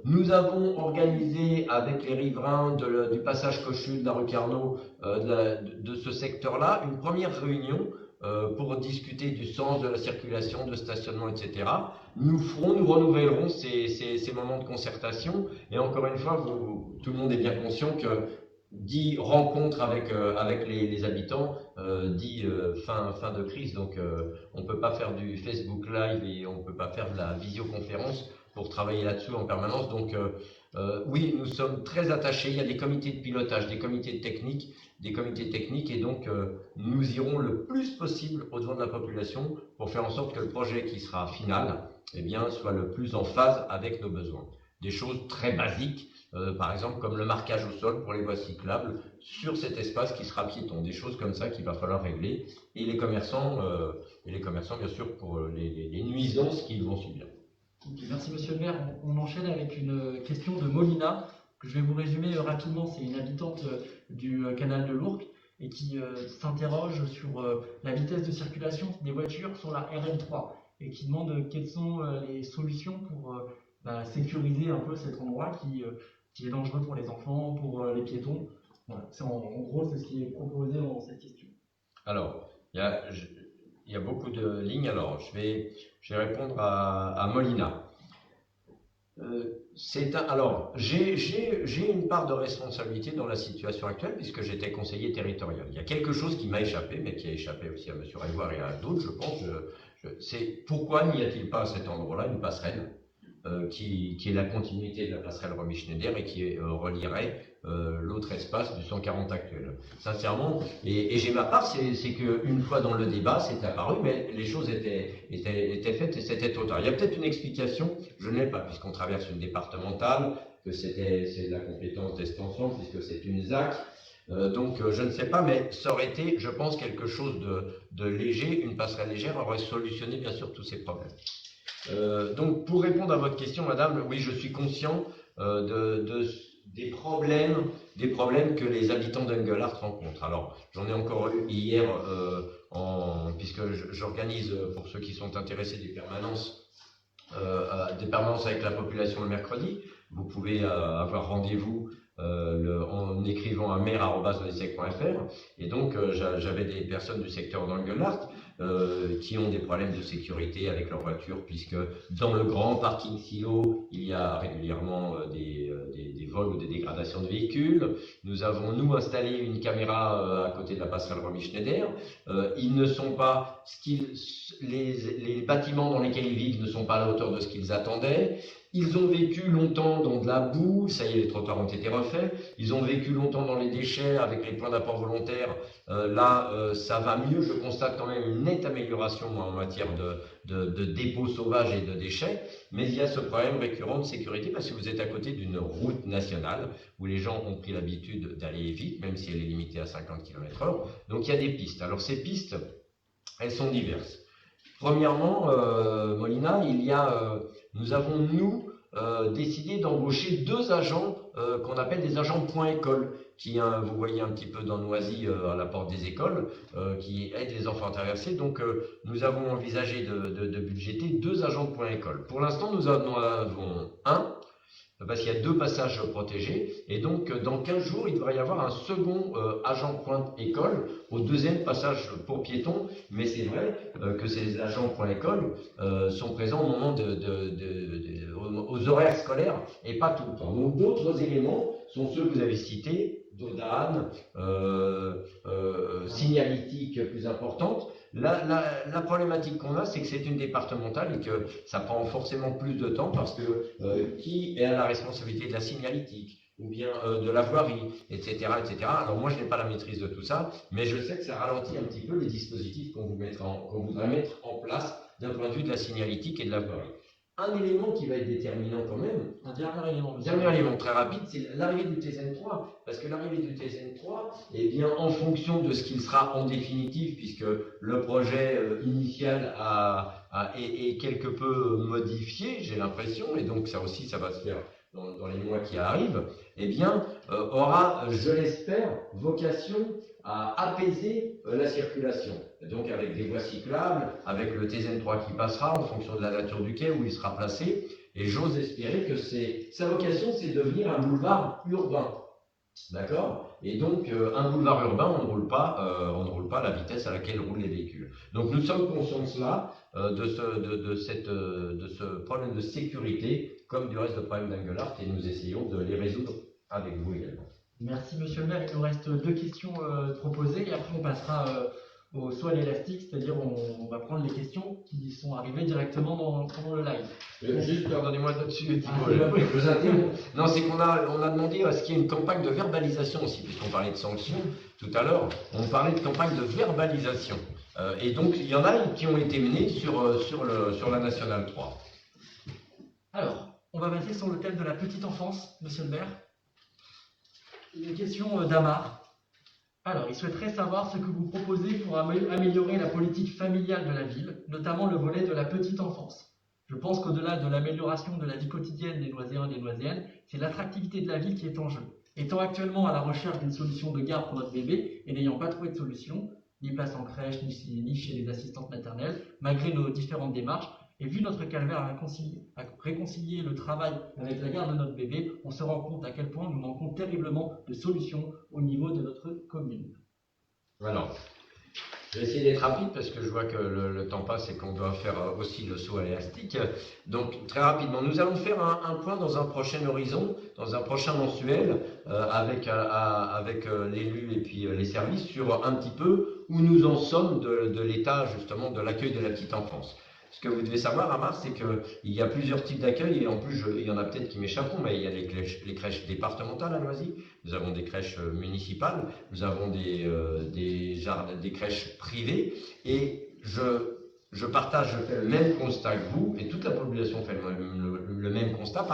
nous avons organisé avec les riverains du passage Cochu, de la rue Carnot, de ce secteur-là, une première réunion pour discuter du sens de la circulation, de stationnement, etc. Nous renouvellerons ces moments de concertation, et encore une fois, tout le monde est bien conscient que dit rencontre avec les habitants, dit fin de crise, donc on ne peut pas faire du Facebook Live et on ne peut pas faire de la visioconférence pour travailler là-dessus en permanence. Donc oui, nous sommes très attachés, il y a des comités de pilotage, des comités techniques, et donc nous irons le plus possible au-devant de la population pour faire en sorte que le projet qui sera final, eh bien, soit le plus en phase avec nos besoins. Des choses très basiques, par exemple comme le marquage au sol pour les voies cyclables sur cet espace qui sera piéton, des choses comme ça qu'il va falloir régler, et les commerçants bien sûr pour les nuisances qu'ils vont subir. Merci monsieur le maire. On enchaîne avec une question de Molina que je vais vous résumer rapidement. C'est une habitante du canal de l'Ourcq et qui s'interroge sur la vitesse de circulation des voitures sur la RN3 et qui demande quelles sont les solutions pour sécuriser un peu cet endroit qui est dangereux pour les enfants, pour les piétons. Voilà. En gros, c'est ce qui est proposé dans cette question. Alors, il y a beaucoup de lignes. Alors, je vais répondre à Molina. Alors, j'ai une part de responsabilité dans la situation actuelle puisque j'étais conseiller territorial. Il y a quelque chose qui m'a échappé, mais qui a échappé aussi à M. Révoire et à d'autres, je pense. C'est pourquoi n'y a-t-il pas à cet endroit-là une passerelle qui est la continuité de la passerelle Remy-Schneider et qui relierait l'autre espace du 140 actuel. Sincèrement, et j'ai ma part, c'est qu'une fois dans le débat, c'est apparu, mais les choses étaient faites et c'était total. Il y a peut-être une explication, je ne l'ai pas, puisqu'on traverse une départementale, que c'est de la compétence d'extension, puisque c'est une ZAC. Donc je ne sais pas, mais ça aurait été, je pense, quelque chose de léger, une passerelle légère aurait solutionné bien sûr tous ces problèmes. Donc pour répondre à votre question, madame, oui, je suis conscient des problèmes que les habitants d'Engelhardt rencontrent. Alors, j'en ai encore eu hier, puisque j'organise, pour ceux qui sont intéressés, des permanences avec la population le mercredi. Vous pouvez avoir rendez-vous en écrivant à maire@odsec.fr. Et donc, j'avais des personnes du secteur d'Engelhardt qui ont des problèmes de sécurité avec leur voiture, puisque dans le grand parking silo, il y a régulièrement des vols ou des dégradations de véhicules. Nous avons, nous, installé une caméra à côté de la passerelle Remy-Schneider. Ils ne sont pas, les bâtiments dans lesquels ils vivent ne sont pas à la hauteur de ce qu'ils attendaient. Ils ont vécu longtemps dans de la boue, ça y est, les trottoirs ont été refaits. Ils ont vécu longtemps dans les déchets avec les points d'apport volontaires. Ça va mieux. Je constate quand même une nette amélioration, moi, en matière de dépôts sauvages et de déchets. Mais il y a ce problème récurrent de sécurité parce que vous êtes à côté d'une route nationale où les gens ont pris l'habitude d'aller vite, même si elle est limitée à 50 km/h. Donc il y a des pistes. Alors ces pistes, elles sont diverses. Premièrement, Molina, nous avons, décidé d'embaucher 2 agents qu'on appelle des agents point école, qui, vous voyez un petit peu dans Noisy, à la porte des écoles, qui aident les enfants à traverser. Donc, nous avons envisagé de budgéter 2 agents de point école. Pour l'instant, nous en avons un, parce qu'il y a 2 passages protégés, et donc dans 15 jours, il devrait y avoir un second agent point école au 2e passage pour piétons, mais c'est vrai que ces agents point école sont présents au moment aux horaires scolaires et pas tout le temps. Donc d'autres éléments sont ceux que vous avez cités, Dodane, signalétique plus importante. La problématique qu'on a, c'est que c'est une départementale et que ça prend forcément plus de temps parce que qui est à la responsabilité de la signalétique ou bien de la voirie, etc., etc. Alors moi, je n'ai pas la maîtrise de tout ça, mais je sais que ça ralentit un petit peu les dispositifs qu'on voudrait mettre en place d'un point de vue de la signalétique et de la voirie. Un élément qui va être déterminant quand même, un dernier élément très rapide, c'est l'arrivée du TZN3, parce que l'arrivée du TZN3, eh bien, en fonction de ce qu'il sera en définitive, puisque le projet initial est quelque peu modifié, j'ai l'impression, et donc ça aussi, ça va se faire dans les mois qui arrivent, eh bien, aura, je l'espère, vocation à apaiser la circulation. Donc avec des voies cyclables, avec le TZN3 qui passera en fonction de la nature du quai où il sera placé, et j'ose espérer que sa vocation, c'est de devenir un boulevard urbain. D'accord? Et donc, un boulevard urbain, on ne roule pas à la vitesse à laquelle roulent les véhicules. Donc, nous sommes conscients de cela, de ce problème de sécurité, comme du reste de problèmes d'Engelhardt, et nous essayons de les résoudre avec vous également. Merci, monsieur le maire. Il nous reste 2 questions proposées, et après, on passera au saut à l'élastique, c'est-à-dire on va prendre les questions qui sont arrivées directement pendant le live. Juste, pardonnez-moi là-dessus, je vous interromps. Non, c'est qu'on a demandé à ce qu'il y ait une campagne de verbalisation aussi, puisqu'on parlait de sanctions tout à l'heure, on parlait de campagne de verbalisation. Et donc, il y en a qui ont été menées sur la Nationale 3. Alors, on va passer sur le thème de la petite enfance, monsieur le maire. Une question d'Amar. Alors, il souhaiterait savoir ce que vous proposez pour améliorer la politique familiale de la ville, notamment le volet de la petite enfance. Je pense qu'au-delà de l'amélioration de la vie quotidienne des Noiséens et des Noiséennes, c'est l'attractivité de la ville qui est en jeu. Étant actuellement à la recherche d'une solution de garde pour notre bébé et n'ayant pas trouvé de solution, ni place en crèche, ni chez les assistantes maternelles, malgré nos différentes démarches, et vu notre calvaire à réconcilier le travail avec la garde de notre bébé, on se rend compte à quel point nous manquons terriblement de solutions au niveau de notre commune. Alors, je vais essayer d'être rapide parce que je vois que le temps passe et qu'on doit faire aussi le saut à l'élastique. Donc, très rapidement, nous allons faire un point dans un prochain horizon, dans un prochain mensuel, avec l'élu et puis les services, sur un petit peu où nous en sommes de l'état justement de l'accueil de la petite enfance. Ce que vous devez savoir, Amar, c'est qu'il y a plusieurs types d'accueil et en plus, il y en a peut-être qui m'échapperont, mais il y a les crèches départementales à Noisy, nous avons des crèches municipales, nous avons des crèches privées et je partage, je fais le même constat que vous et toute la population fait le même constat,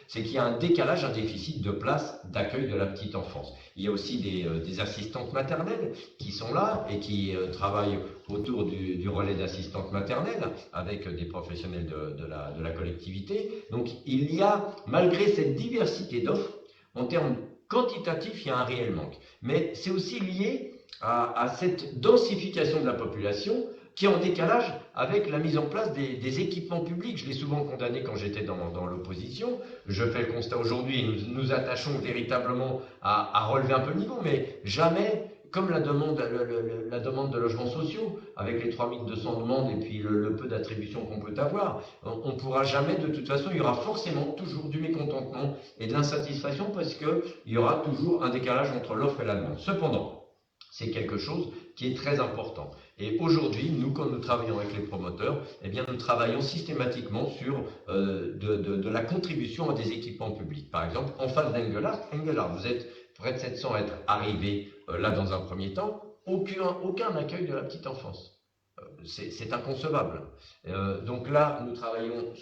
c'est qu'il y a un décalage, un déficit de place d'accueil de la petite enfance. Il y a aussi des assistantes maternelles qui sont là et qui travaillent autour du relais d'assistantes maternelles avec des professionnels de la collectivité. Donc il y a, malgré cette diversité d'offres, en termes quantitatifs, il y a un réel manque. Mais c'est aussi lié à cette densification de la population qui est en décalage avec la mise en place des équipements publics. Je l'ai souvent condamné quand j'étais dans l'opposition. Je fais le constat aujourd'hui, nous attachons véritablement à relever un peu le niveau, mais jamais, comme la demande de logements sociaux, avec les 3200 demandes et puis le peu d'attributions qu'on peut avoir, on ne pourra jamais, de toute façon, il y aura forcément toujours du mécontentement et de l'insatisfaction parce qu'il y aura toujours un décalage entre l'offre et la demande. Cependant, c'est quelque chose qui est très important. Et aujourd'hui, nous, quand nous travaillons avec les promoteurs, eh bien, nous travaillons systématiquement sur de la contribution à des équipements publics. Par exemple, en face d'Engelhard, vous êtes près de 700 à être arrivés là dans un premier temps, aucun accueil de la petite enfance. C'est inconcevable. Donc là, nous travaillons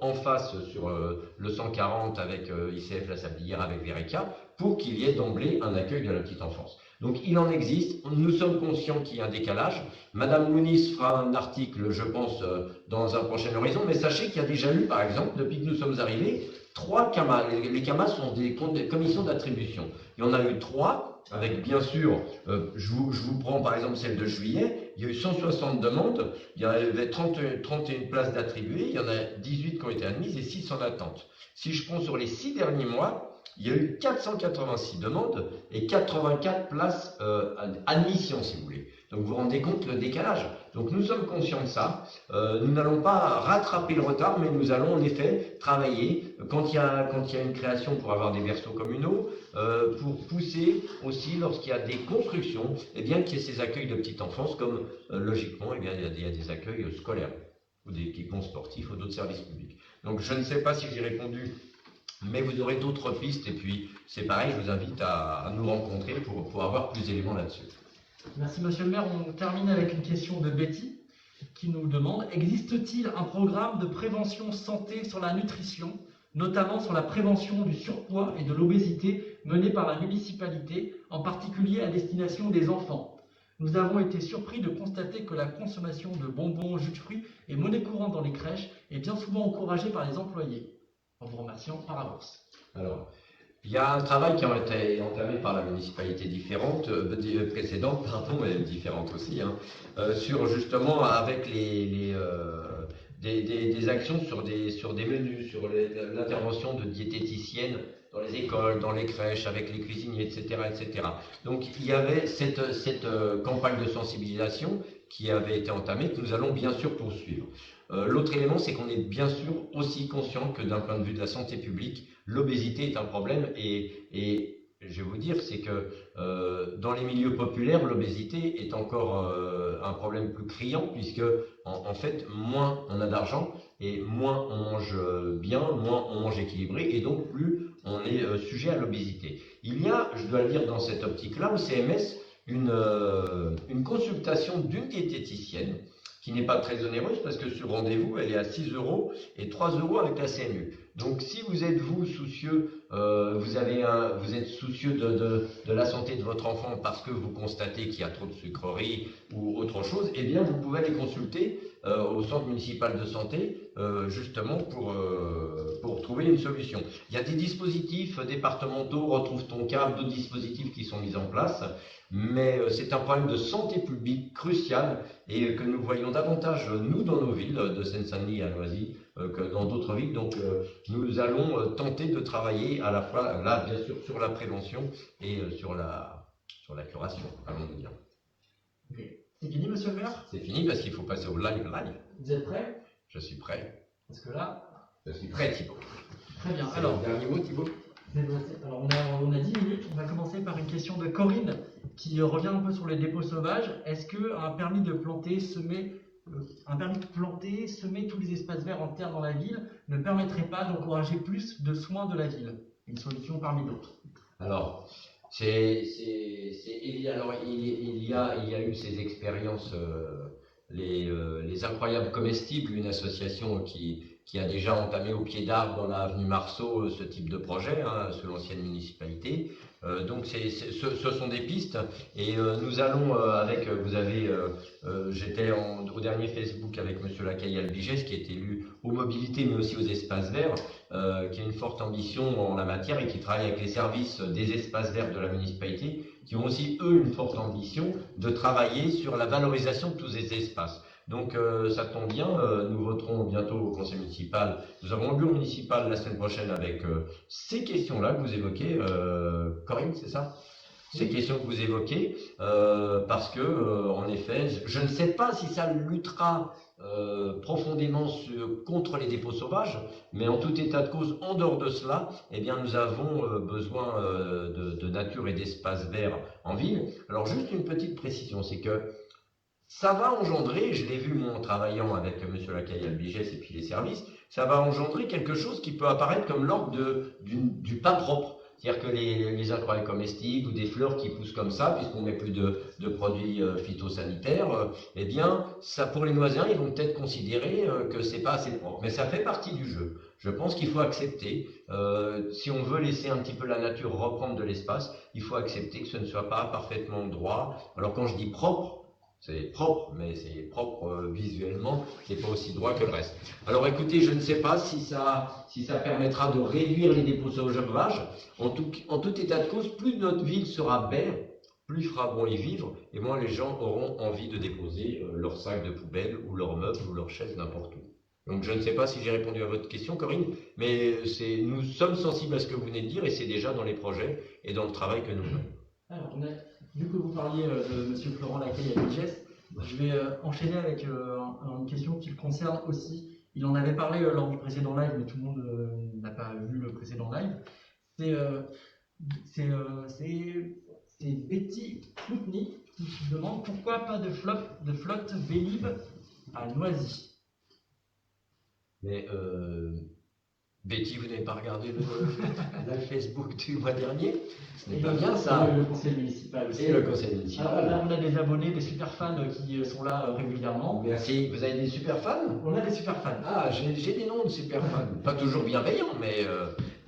en face sur le 140 avec ICF La Sablière, avec Vereka, pour qu'il y ait d'emblée un accueil de la petite enfance. Donc il en existe, nous sommes conscients qu'il y a un décalage. Madame Lounis fera un article, je pense, dans un prochain horizon, mais sachez qu'il y a déjà eu, par exemple, depuis que nous sommes arrivés, 3 CAMA. Les CAMA sont des commissions d'attribution. Il y en a eu 3, avec bien sûr, je vous prends par exemple celle de juillet, il y a eu 160 demandes, il y avait 31 places d'attribuées, il y en a 18 qui ont été admises et 6 en attente. Si je prends sur les 6 derniers mois, il y a eu 486 demandes et 84 places admission, si vous voulez. Donc vous vous rendez compte le décalage. Donc nous sommes conscients de ça. Nous n'allons pas rattraper le retard, mais nous allons en effet travailler quand il y a une création pour avoir des berceaux communaux, pour pousser aussi lorsqu'il y a des constructions, eh bien qu'il y ait ces accueils de petite enfance, comme logiquement, eh bien, il y a des accueils scolaires ou des équipements sportifs ou d'autres services publics. Donc je ne sais pas si j'ai répondu. Mais vous aurez d'autres pistes et puis c'est pareil, je vous invite à nous rencontrer pour avoir plus d'éléments là-dessus. Merci Monsieur le maire. On termine avec une question de Betty qui nous demande: existe-t-il un programme de prévention santé sur la nutrition, notamment sur la prévention du surpoids et de l'obésité mené par la municipalité, en particulier à destination des enfants? Nous avons été surpris de constater que la consommation de bonbons, jus de fruits est monnaie courante dans les crèches et bien souvent encouragée par les employés. En vous remerciant par avance. Alors, il y a un travail qui a été entamé par la municipalité précédente, et différente aussi, sur justement avec des actions sur des menus, sur l'intervention de diététiciennes dans les écoles, dans les crèches, avec les cuisiniers, etc. etc. Donc il y avait cette campagne de sensibilisation qui avait été entamée, que nous allons bien sûr poursuivre. L'autre élément, c'est qu'on est bien sûr aussi conscient que d'un point de vue de la santé publique, l'obésité est un problème et je vais vous dire, c'est que dans les milieux populaires, l'obésité est encore un problème plus criant puisque en fait, moins on a d'argent et moins on mange bien, moins on mange équilibré et donc plus on est sujet à l'obésité. Il y a, je dois le dire dans cette optique-là, au CMS, une consultation d'une diététicienne qui n'est pas très onéreuse parce que sur rendez-vous, elle est à 6 € et 3 € avec la CMU. Donc si vous êtes soucieux, vous êtes soucieux de la santé de votre enfant parce que vous constatez qu'il y a trop de sucreries ou autre chose, eh bien vous pouvez aller consulter au centre municipal de santé, justement pour trouver une solution. Il y a des dispositifs départementaux, Retrouve ton câble, d'autres dispositifs qui sont mis en place, mais c'est un problème de santé publique crucial et que nous voyons davantage, nous, dans nos villes, de Seine-Saint-Denis à Noisy, que dans d'autres villes. Donc, nous allons tenter de travailler à la fois, là, bien sûr, sur la prévention et sur la curation, allons-nous dire. Ok. C'est fini, monsieur le maire? C'est fini parce qu'il faut passer au live. Vous êtes prêts? Je suis prêt. Parce que là... Je suis prêt, Thibaut. Très bien. C'est Alors, le dernier mot, Thibaut? alors on a 10 minutes. On va commencer par une question de Corinne qui revient un peu sur les dépôts sauvages. Est-ce qu'un permis de planter, semer tous les espaces verts en terre dans la ville ne permettrait pas d'encourager plus de soins de la ville? Une solution parmi d'autres. Alors, il y a eu ces expériences, les incroyables comestibles, une association qui a déjà entamé au pied d'arbre dans l'avenue Marceau ce type de projet, sous l'ancienne municipalité. Donc ce sont des pistes et nous allons j'étais au dernier Facebook avec monsieur Lacaille-Albigès qui est élu aux mobilités mais aussi aux espaces verts, qui a une forte ambition en la matière et qui travaille avec les services des espaces verts de la municipalité qui ont aussi eux une forte ambition de travailler sur la valorisation de tous ces espaces. Donc ça tombe bien, nous voterons bientôt au conseil municipal. Nous avons un bureau municipal la semaine prochaine avec ces questions-là que vous évoquez, Corinne, c'est ça? Ces questions que vous évoquez, parce que en effet, je ne sais pas si ça luttera profondément contre les dépôts sauvages, mais en tout état de cause, en dehors de cela, eh bien, nous avons besoin de nature et d'espaces verts en ville. Alors juste une petite précision, c'est que ça va engendrer, je l'ai vu moi en travaillant avec M. Lacaille-Albigès et puis les services, ça va engendrer quelque chose qui peut apparaître comme l'ordre du pas propre. C'est-à-dire que les incroyables comestibles ou des fleurs qui poussent comme ça, puisqu'on met plus de produits phytosanitaires, eh bien, ça pour les Noisiens, ils vont peut-être considérer que c'est pas assez propre. Mais ça fait partie du jeu. Je pense qu'il faut accepter, si on veut laisser un petit peu la nature reprendre de l'espace, il faut accepter que ce ne soit pas parfaitement droit. Alors quand je dis propre, c'est propre, mais c'est propre visuellement, c'est pas aussi droit que le reste. Alors écoutez, je ne sais pas si ça permettra de réduire les dépôts sauvages. En tout état de cause, plus notre ville sera belle, plus il fera bon y vivre, et moins les gens auront envie de déposer leur sac de poubelle, ou leurs meubles, ou leurs chaises n'importe où. Donc je ne sais pas si j'ai répondu à votre question, Corinne, mais nous sommes sensibles à ce que vous venez de dire, et c'est déjà dans les projets et dans le travail que nous faisons. Alors, vu que vous parliez de M. Florent Lacaille-Albigès, je vais enchaîner avec une question qui le concerne aussi. Il en avait parlé lors du précédent live, mais tout le monde n'a pas vu le précédent live. C'est Betty Ploutny qui se demande pourquoi pas de flotte Vélib à Noisy. Mais Betty, vous n'avez pas regardé le live Facebook du mois dernier? Ce n'est pas bien ça. Et le conseil municipal aussi. Et le conseil municipal. Alors là, on a des abonnés, des super fans qui sont là régulièrement. Merci. Vous avez des super fans? On a des super fans. Ah, j'ai des noms de super fans. Pas toujours bienveillants, mais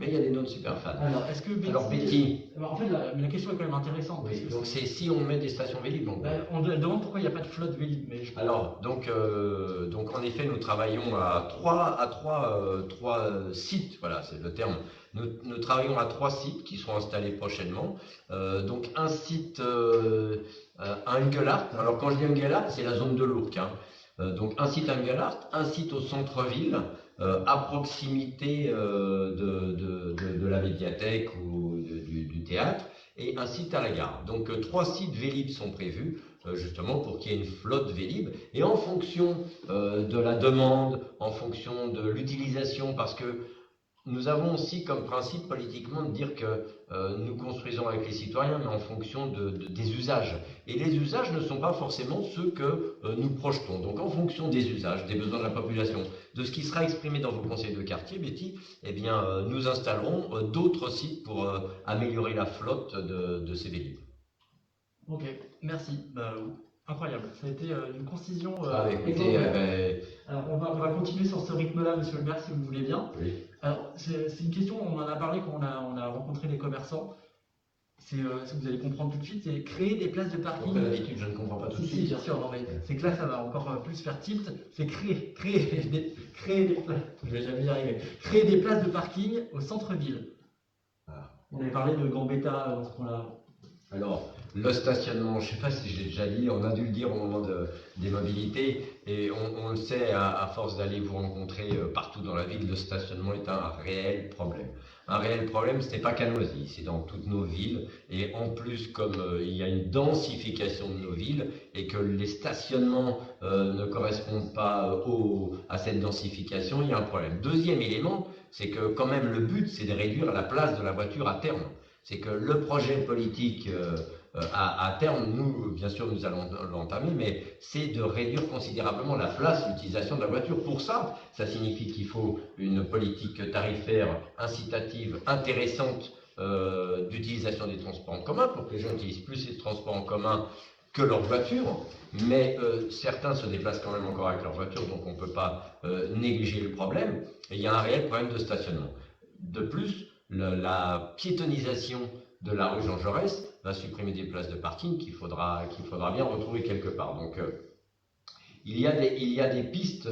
il y a des noms de super fans. Alors, est-ce que Betty... Alors, Betty... En fait, la question est quand même intéressante. Oui, donc c'est si on met des stations Vélib. Donc... on demande pourquoi il n'y a pas de flotte Vélib. Mais Alors, donc en effet, nous travaillons à trois sites, voilà, c'est le terme. Nous travaillons à 3 sites qui seront installés prochainement. Donc un site à Engelhart. Alors quand je dis Engelhart, c'est la zone de l'Ourcq. Donc un site à Engelhart, un site au centre-ville, à proximité de la médiathèque ou du théâtre, et un site à la gare. Donc 3 sites Vélib sont prévus, justement pour qu'il y ait une flotte Vélib, et en fonction de la demande, en fonction de l'utilisation, parce que nous avons aussi comme principe politiquement de dire que nous construisons avec les citoyens, mais en fonction des usages. Et les usages ne sont pas forcément ceux que nous projetons. Donc en fonction des usages, des besoins de la population, de ce qui sera exprimé dans vos conseils de quartier, Betty, eh bien, nous installerons d'autres sites pour améliorer la flotte de ces Vélib. Ok, merci. Incroyable, ça a été une concision. Écoutez, alors on va continuer sur ce rythme-là, monsieur le maire, si vous voulez bien. Oui. Alors c'est une question, on en a parlé quand on a rencontré les commerçants. vous allez comprendre tout de suite, c'est créer des places de parking. Donc, d'habitude, je ne comprends pas tout de Si, suite. bien sûr, non, mais c'est que là, ça va encore plus faire tilt. C'est créer des places. Je vais jamais y arriver. Créer des places de parking au centre-ville. Ah. On avait parlé de Gambetta dans ce point-là. Alors, le stationnement, je ne sais pas si j'ai déjà dit, on a dû le dire au moment des mobilités, et on le sait à force d'aller vous rencontrer partout dans la ville, le stationnement est un réel problème. Un réel problème, ce n'est pas qu'à Noisy, c'est dans toutes nos villes, et en plus, comme il y a une densification de nos villes, et que les stationnements ne correspondent pas à cette densification, il y a un problème. Deuxième élément, c'est que quand même le but, c'est de réduire la place de la voiture à terme. C'est que le projet politique à terme, nous, bien sûr, nous allons l'entamer, mais c'est de réduire considérablement la place d'utilisation de la voiture. Pour ça, ça signifie qu'il faut une politique tarifaire incitative, intéressante d'utilisation des transports en commun, pour que les gens utilisent plus les transports en commun que leur voiture, mais certains se déplacent quand même encore avec leur voiture, donc on ne peut pas négliger le problème, et il y a un réel problème de stationnement. De plus, la piétonisation de la rue Jean Jaurès va supprimer des places de parking qu'il faudra bien retrouver quelque part. Donc il y a des pistes,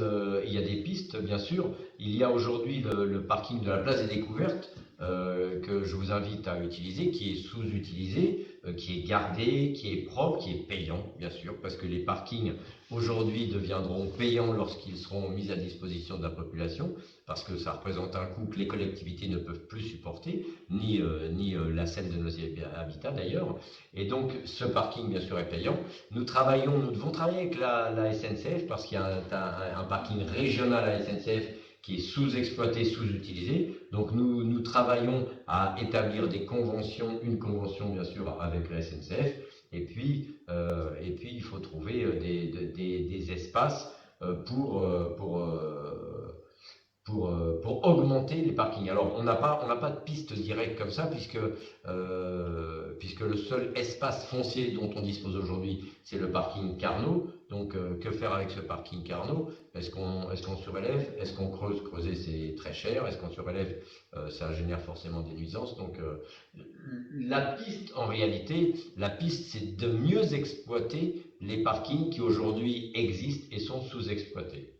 bien sûr. Il y a aujourd'hui le parking de la place des Découvertes que je vous invite à utiliser, qui est sous-utilisé, qui est gardé, qui est propre, qui est payant, bien sûr, parce que les parkings aujourd'hui deviendront payants lorsqu'ils seront mis à disposition de la population, parce que ça représente un coût que les collectivités ne peuvent plus supporter, ni la Seine de nos habitats d'ailleurs. Et donc ce parking, bien sûr, est payant. Nous devons travailler avec la SNCF, parce qu'il y a un parking régional à la SNCF qui est sous-exploité, sous-utilisé. Donc nous travaillons à établir une convention bien sûr avec la SNCF, et puis il faut trouver des espaces pour augmenter les parkings. Alors on n'a pas de piste directe comme ça, puisque le seul espace foncier dont on dispose aujourd'hui, c'est le parking Carnot. Donc que faire avec ce parking Carnot? Est-ce qu'on surélève? Est-ce qu'on creuse? Creuser, c'est très cher. Est-ce qu'on surélève? Ça génère forcément des nuisances. Donc la piste, en réalité, c'est de mieux exploiter les parkings qui aujourd'hui existent et sont sous-exploités.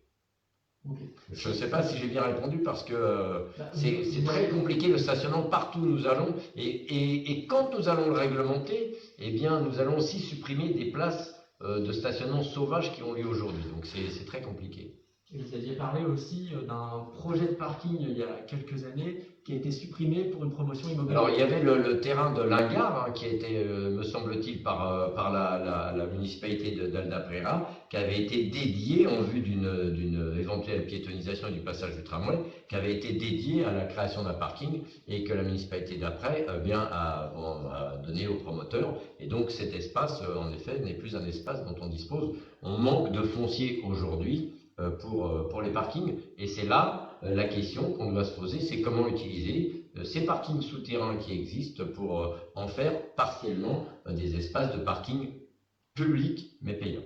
Okay. Je ne sais pas si j'ai bien répondu, parce que c'est très compliqué le stationnement partout où nous allons, et quand nous allons le réglementer, eh bien nous allons aussi supprimer des places de stationnement sauvages qui ont lieu aujourd'hui, donc c'est très compliqué. Et vous aviez parlé aussi d'un projet de parking il y a quelques années qui a été supprimé pour une promotion immobilière. Alors il y avait le terrain de Lingard qui a été, me semble-t-il, par la municipalité d'Aldapréra, qui avait été dédié en vue d'une éventuelle piétonisation du passage du tramway, qui avait été dédié à la création d'un parking, et que la municipalité d'après a donné aux promoteurs. Et donc cet espace, en effet, n'est plus un espace dont on dispose. On manque de foncier aujourd'hui pour les parkings, et c'est là la question qu'on doit se poser, c'est comment utiliser ces parkings souterrains qui existent pour en faire partiellement des espaces de parking publics mais payants.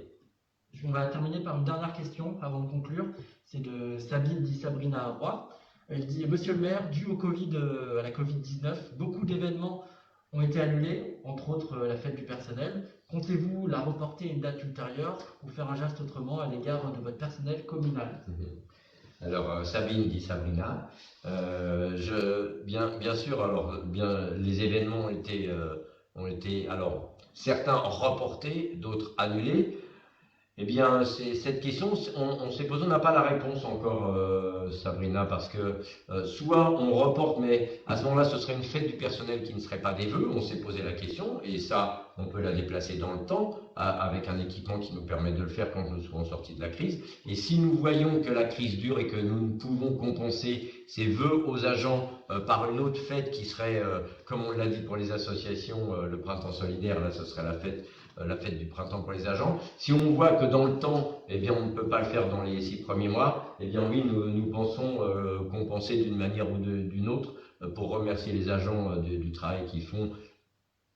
On va terminer par une dernière question avant de conclure. C'est de Sabine dit Sabrina Roy. Elle dit: Monsieur le maire, dû à la Covid-19, beaucoup d'événements ont été annulés, entre autres la fête du personnel. Comptez-vous la reporter à une date ultérieure ou faire un geste autrement à l'égard de votre personnel communal? Alors Sabine dit Sabrina, bien sûr, alors les événements ont été alors certains reportés, d'autres annulés. Eh bien, cette question, on s'est posé, on n'a pas la réponse encore, Sabrina, parce que soit on reporte, mais à ce moment-là, ce serait une fête du personnel qui ne serait pas des vœux. On s'est posé la question, et ça, on peut la déplacer dans le temps, avec un équipement qui nous permet de le faire quand nous serons sortis de la crise. Et si nous voyons que la crise dure et que nous ne pouvons compenser ces vœux aux agents par une autre fête qui serait, comme on l'a dit pour les associations, le printemps solidaire, là, ce serait la fête du printemps pour les agents. Si on voit que dans le temps, eh bien, on ne peut pas le faire dans les 6 premiers mois, eh bien oui, nous pensons compenser d'une manière ou d'une autre, pour remercier les agents du travail qu'ils font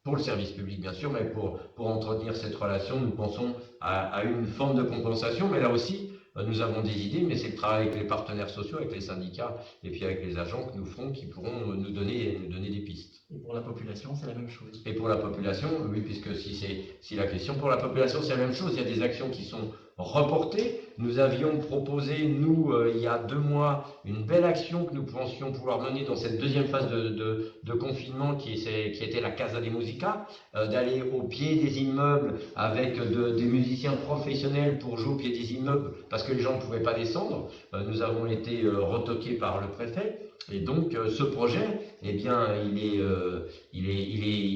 pour le service public, bien sûr, mais pour entretenir cette relation, nous pensons à une forme de compensation, mais là aussi, nous avons des idées, mais c'est le travail avec les partenaires sociaux, avec les syndicats et puis avec les agents que nous ferons qui pourront nous donner des pistes. Et pour la population, c'est la même chose. Et pour la population, oui, puisque si la question pour la population, c'est la même chose, il y a des actions qui sont reportées. Nous avions proposé, nous, il y a 2 mois, une belle action que nous pensions pouvoir mener dans cette deuxième phase de confinement qui était la Casa de Musica, d'aller au pied des immeubles avec des musiciens professionnels pour jouer au pied des immeubles parce que les gens ne pouvaient pas descendre. Nous avons été retoqués par le préfet. Et donc ce projet, eh bien, il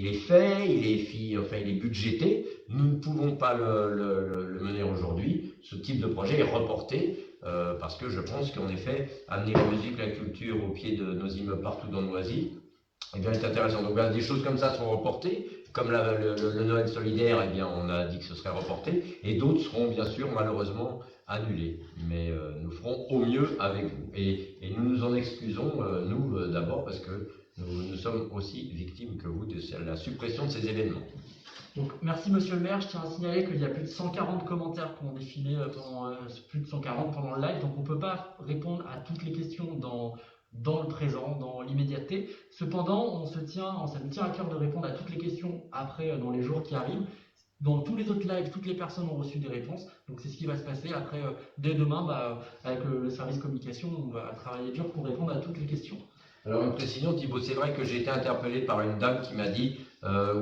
est fait, il est budgété. Nous ne pouvons pas le mener aujourd'hui. Ce type de projet est reporté parce que je pense qu'en effet, amener la musique, la culture au pied de nos immeubles partout dans Noisy, eh bien, c'est intéressant. Donc des choses comme ça sont reportées. Comme le Noël solidaire, eh bien, on a dit que ce serait reporté. Et d'autres seront bien sûr malheureusement annulés. Mais nous ferons au mieux avec vous. Et nous nous en excusons, nous d'abord, parce que nous sommes aussi victimes que vous de la suppression de ces événements. Donc, merci Monsieur le maire. Je tiens à signaler qu'il y a plus de 140 commentaires qui ont défilé plus de 140 pendant le live. Donc on ne peut pas répondre à toutes les questions dans le présent, dans l'immédiateté. Cependant, ça nous tient à cœur de répondre à toutes les questions après, dans les jours qui arrivent. Dans tous les autres lives, toutes les personnes ont reçu des réponses. Donc c'est ce qui va se passer. Après, dès demain, avec le service communication, on va travailler dur pour répondre à toutes les questions. Alors une précision, Thibaut, c'est vrai que j'ai été interpellé par une dame qui m'a dit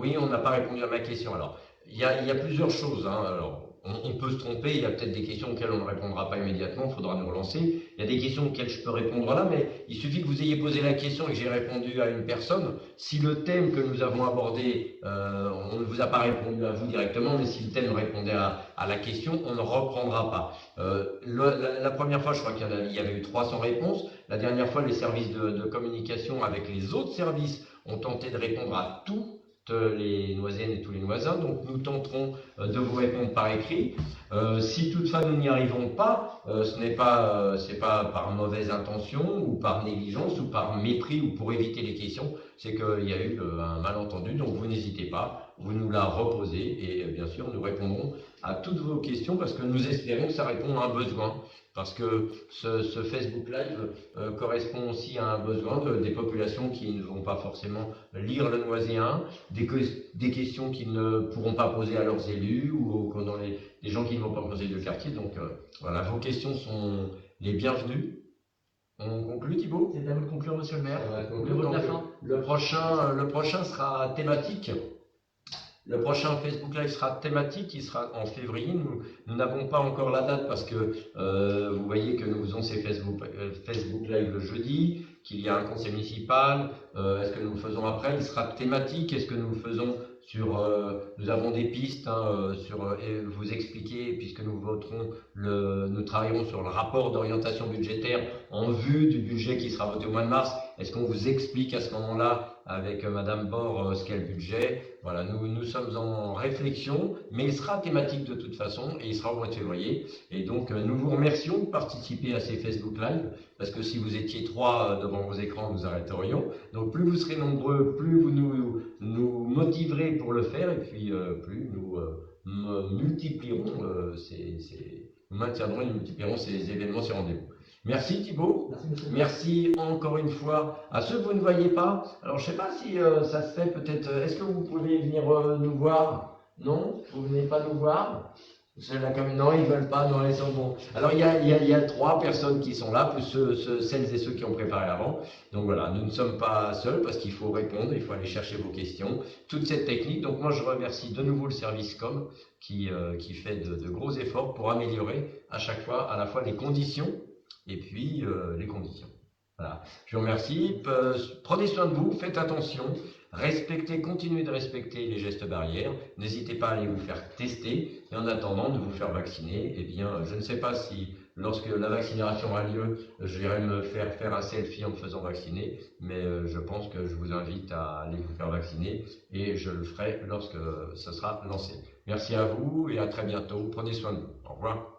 oui, on n'a pas répondu à ma question. Alors, il y a plusieurs choses. Alors, on peut se tromper, il y a peut-être des questions auxquelles on ne répondra pas immédiatement, il faudra nous relancer. Il y a des questions auxquelles je peux répondre là, mais il suffit que vous ayez posé la question et que j'ai répondu à une personne. Si le thème que nous avons abordé, on ne vous a pas répondu à vous directement, mais si le thème répondait à la question, on ne reprendra pas. La première fois, je crois qu'il y avait eu 300 réponses. La dernière fois, les services de communication avec les autres services ont tenté de répondre à toutes les Noiséennes et tous les Noisains, donc nous tenterons de vous répondre par écrit. Si toutefois nous n'y arrivons pas, c'est pas par mauvaise intention ou par négligence ou par mépris ou pour éviter les questions, c'est qu'il y a eu un malentendu, donc vous n'hésitez pas, vous nous la reposez et bien sûr nous répondrons à toutes vos questions parce que nous espérons que ça répond à un besoin. Parce que ce Facebook Live correspond aussi à un besoin des populations qui ne vont pas forcément lire le Noiséen, des questions qu'ils ne pourront pas poser à leurs élus ou dans les gens qui ne vont pas poser de quartier. Donc voilà, vos questions sont les bienvenues. On conclut, Thibaut? C'est à vous de conclure, monsieur le maire. Le mot de la fin. Le prochain sera thématique. Le prochain Facebook Live sera thématique, il sera en février. Nous n'avons pas encore la date parce que vous voyez que nous faisons ces Facebook Live le jeudi, qu'il y a un conseil municipal. Est-ce que nous le faisons après? Il sera thématique. Est-ce que nous le faisons sur... nous avons des pistes sur vous expliquer, puisque nous nous travaillerons sur le rapport d'orientation budgétaire en vue du budget qui sera voté au mois de mars. Est-ce qu'on vous explique à ce moment-là avec Madame Bord ce qu'est le budget? Voilà, nous sommes en réflexion, mais il sera thématique de toute façon et il sera au mois de février. Et donc nous vous remercions de participer à ces Facebook Live, parce que si vous étiez 3 devant vos écrans, nous arrêterions. Donc plus vous serez nombreux, plus vous nous motiverez pour le faire, et puis plus nous multiplierons nous maintiendrons et multiplierons ces événements, ces rendez-vous. Merci Thibaut. Merci encore une fois à ceux que vous ne voyez pas. Alors je ne sais pas si ça se fait peut-être. Est-ce que vous pouvez venir nous voir? Non? Vous ne venez pas nous voir? Non, ils ne veulent pas, non, ils sont bons. Alors il y a 3 personnes qui sont là, plus celles et ceux qui ont préparé avant. Donc voilà, nous ne sommes pas seuls parce qu'il faut répondre, il faut aller chercher vos questions. Toute cette technique. Donc moi je remercie de nouveau le service com qui fait de gros efforts pour améliorer à chaque fois à la fois les conditions et puis les conditions. Voilà. Je vous remercie. Prenez soin de vous, faites attention, continuez de respecter les gestes barrières. N'hésitez pas à aller vous faire tester et en attendant de vous faire vacciner. Eh bien, je ne sais pas si lorsque la vaccination a lieu, j'irai me faire un selfie en me faisant vacciner, mais je pense que je vous invite à aller vous faire vacciner et je le ferai lorsque ce sera lancé. Merci à vous et à très bientôt. Prenez soin de vous. Au revoir.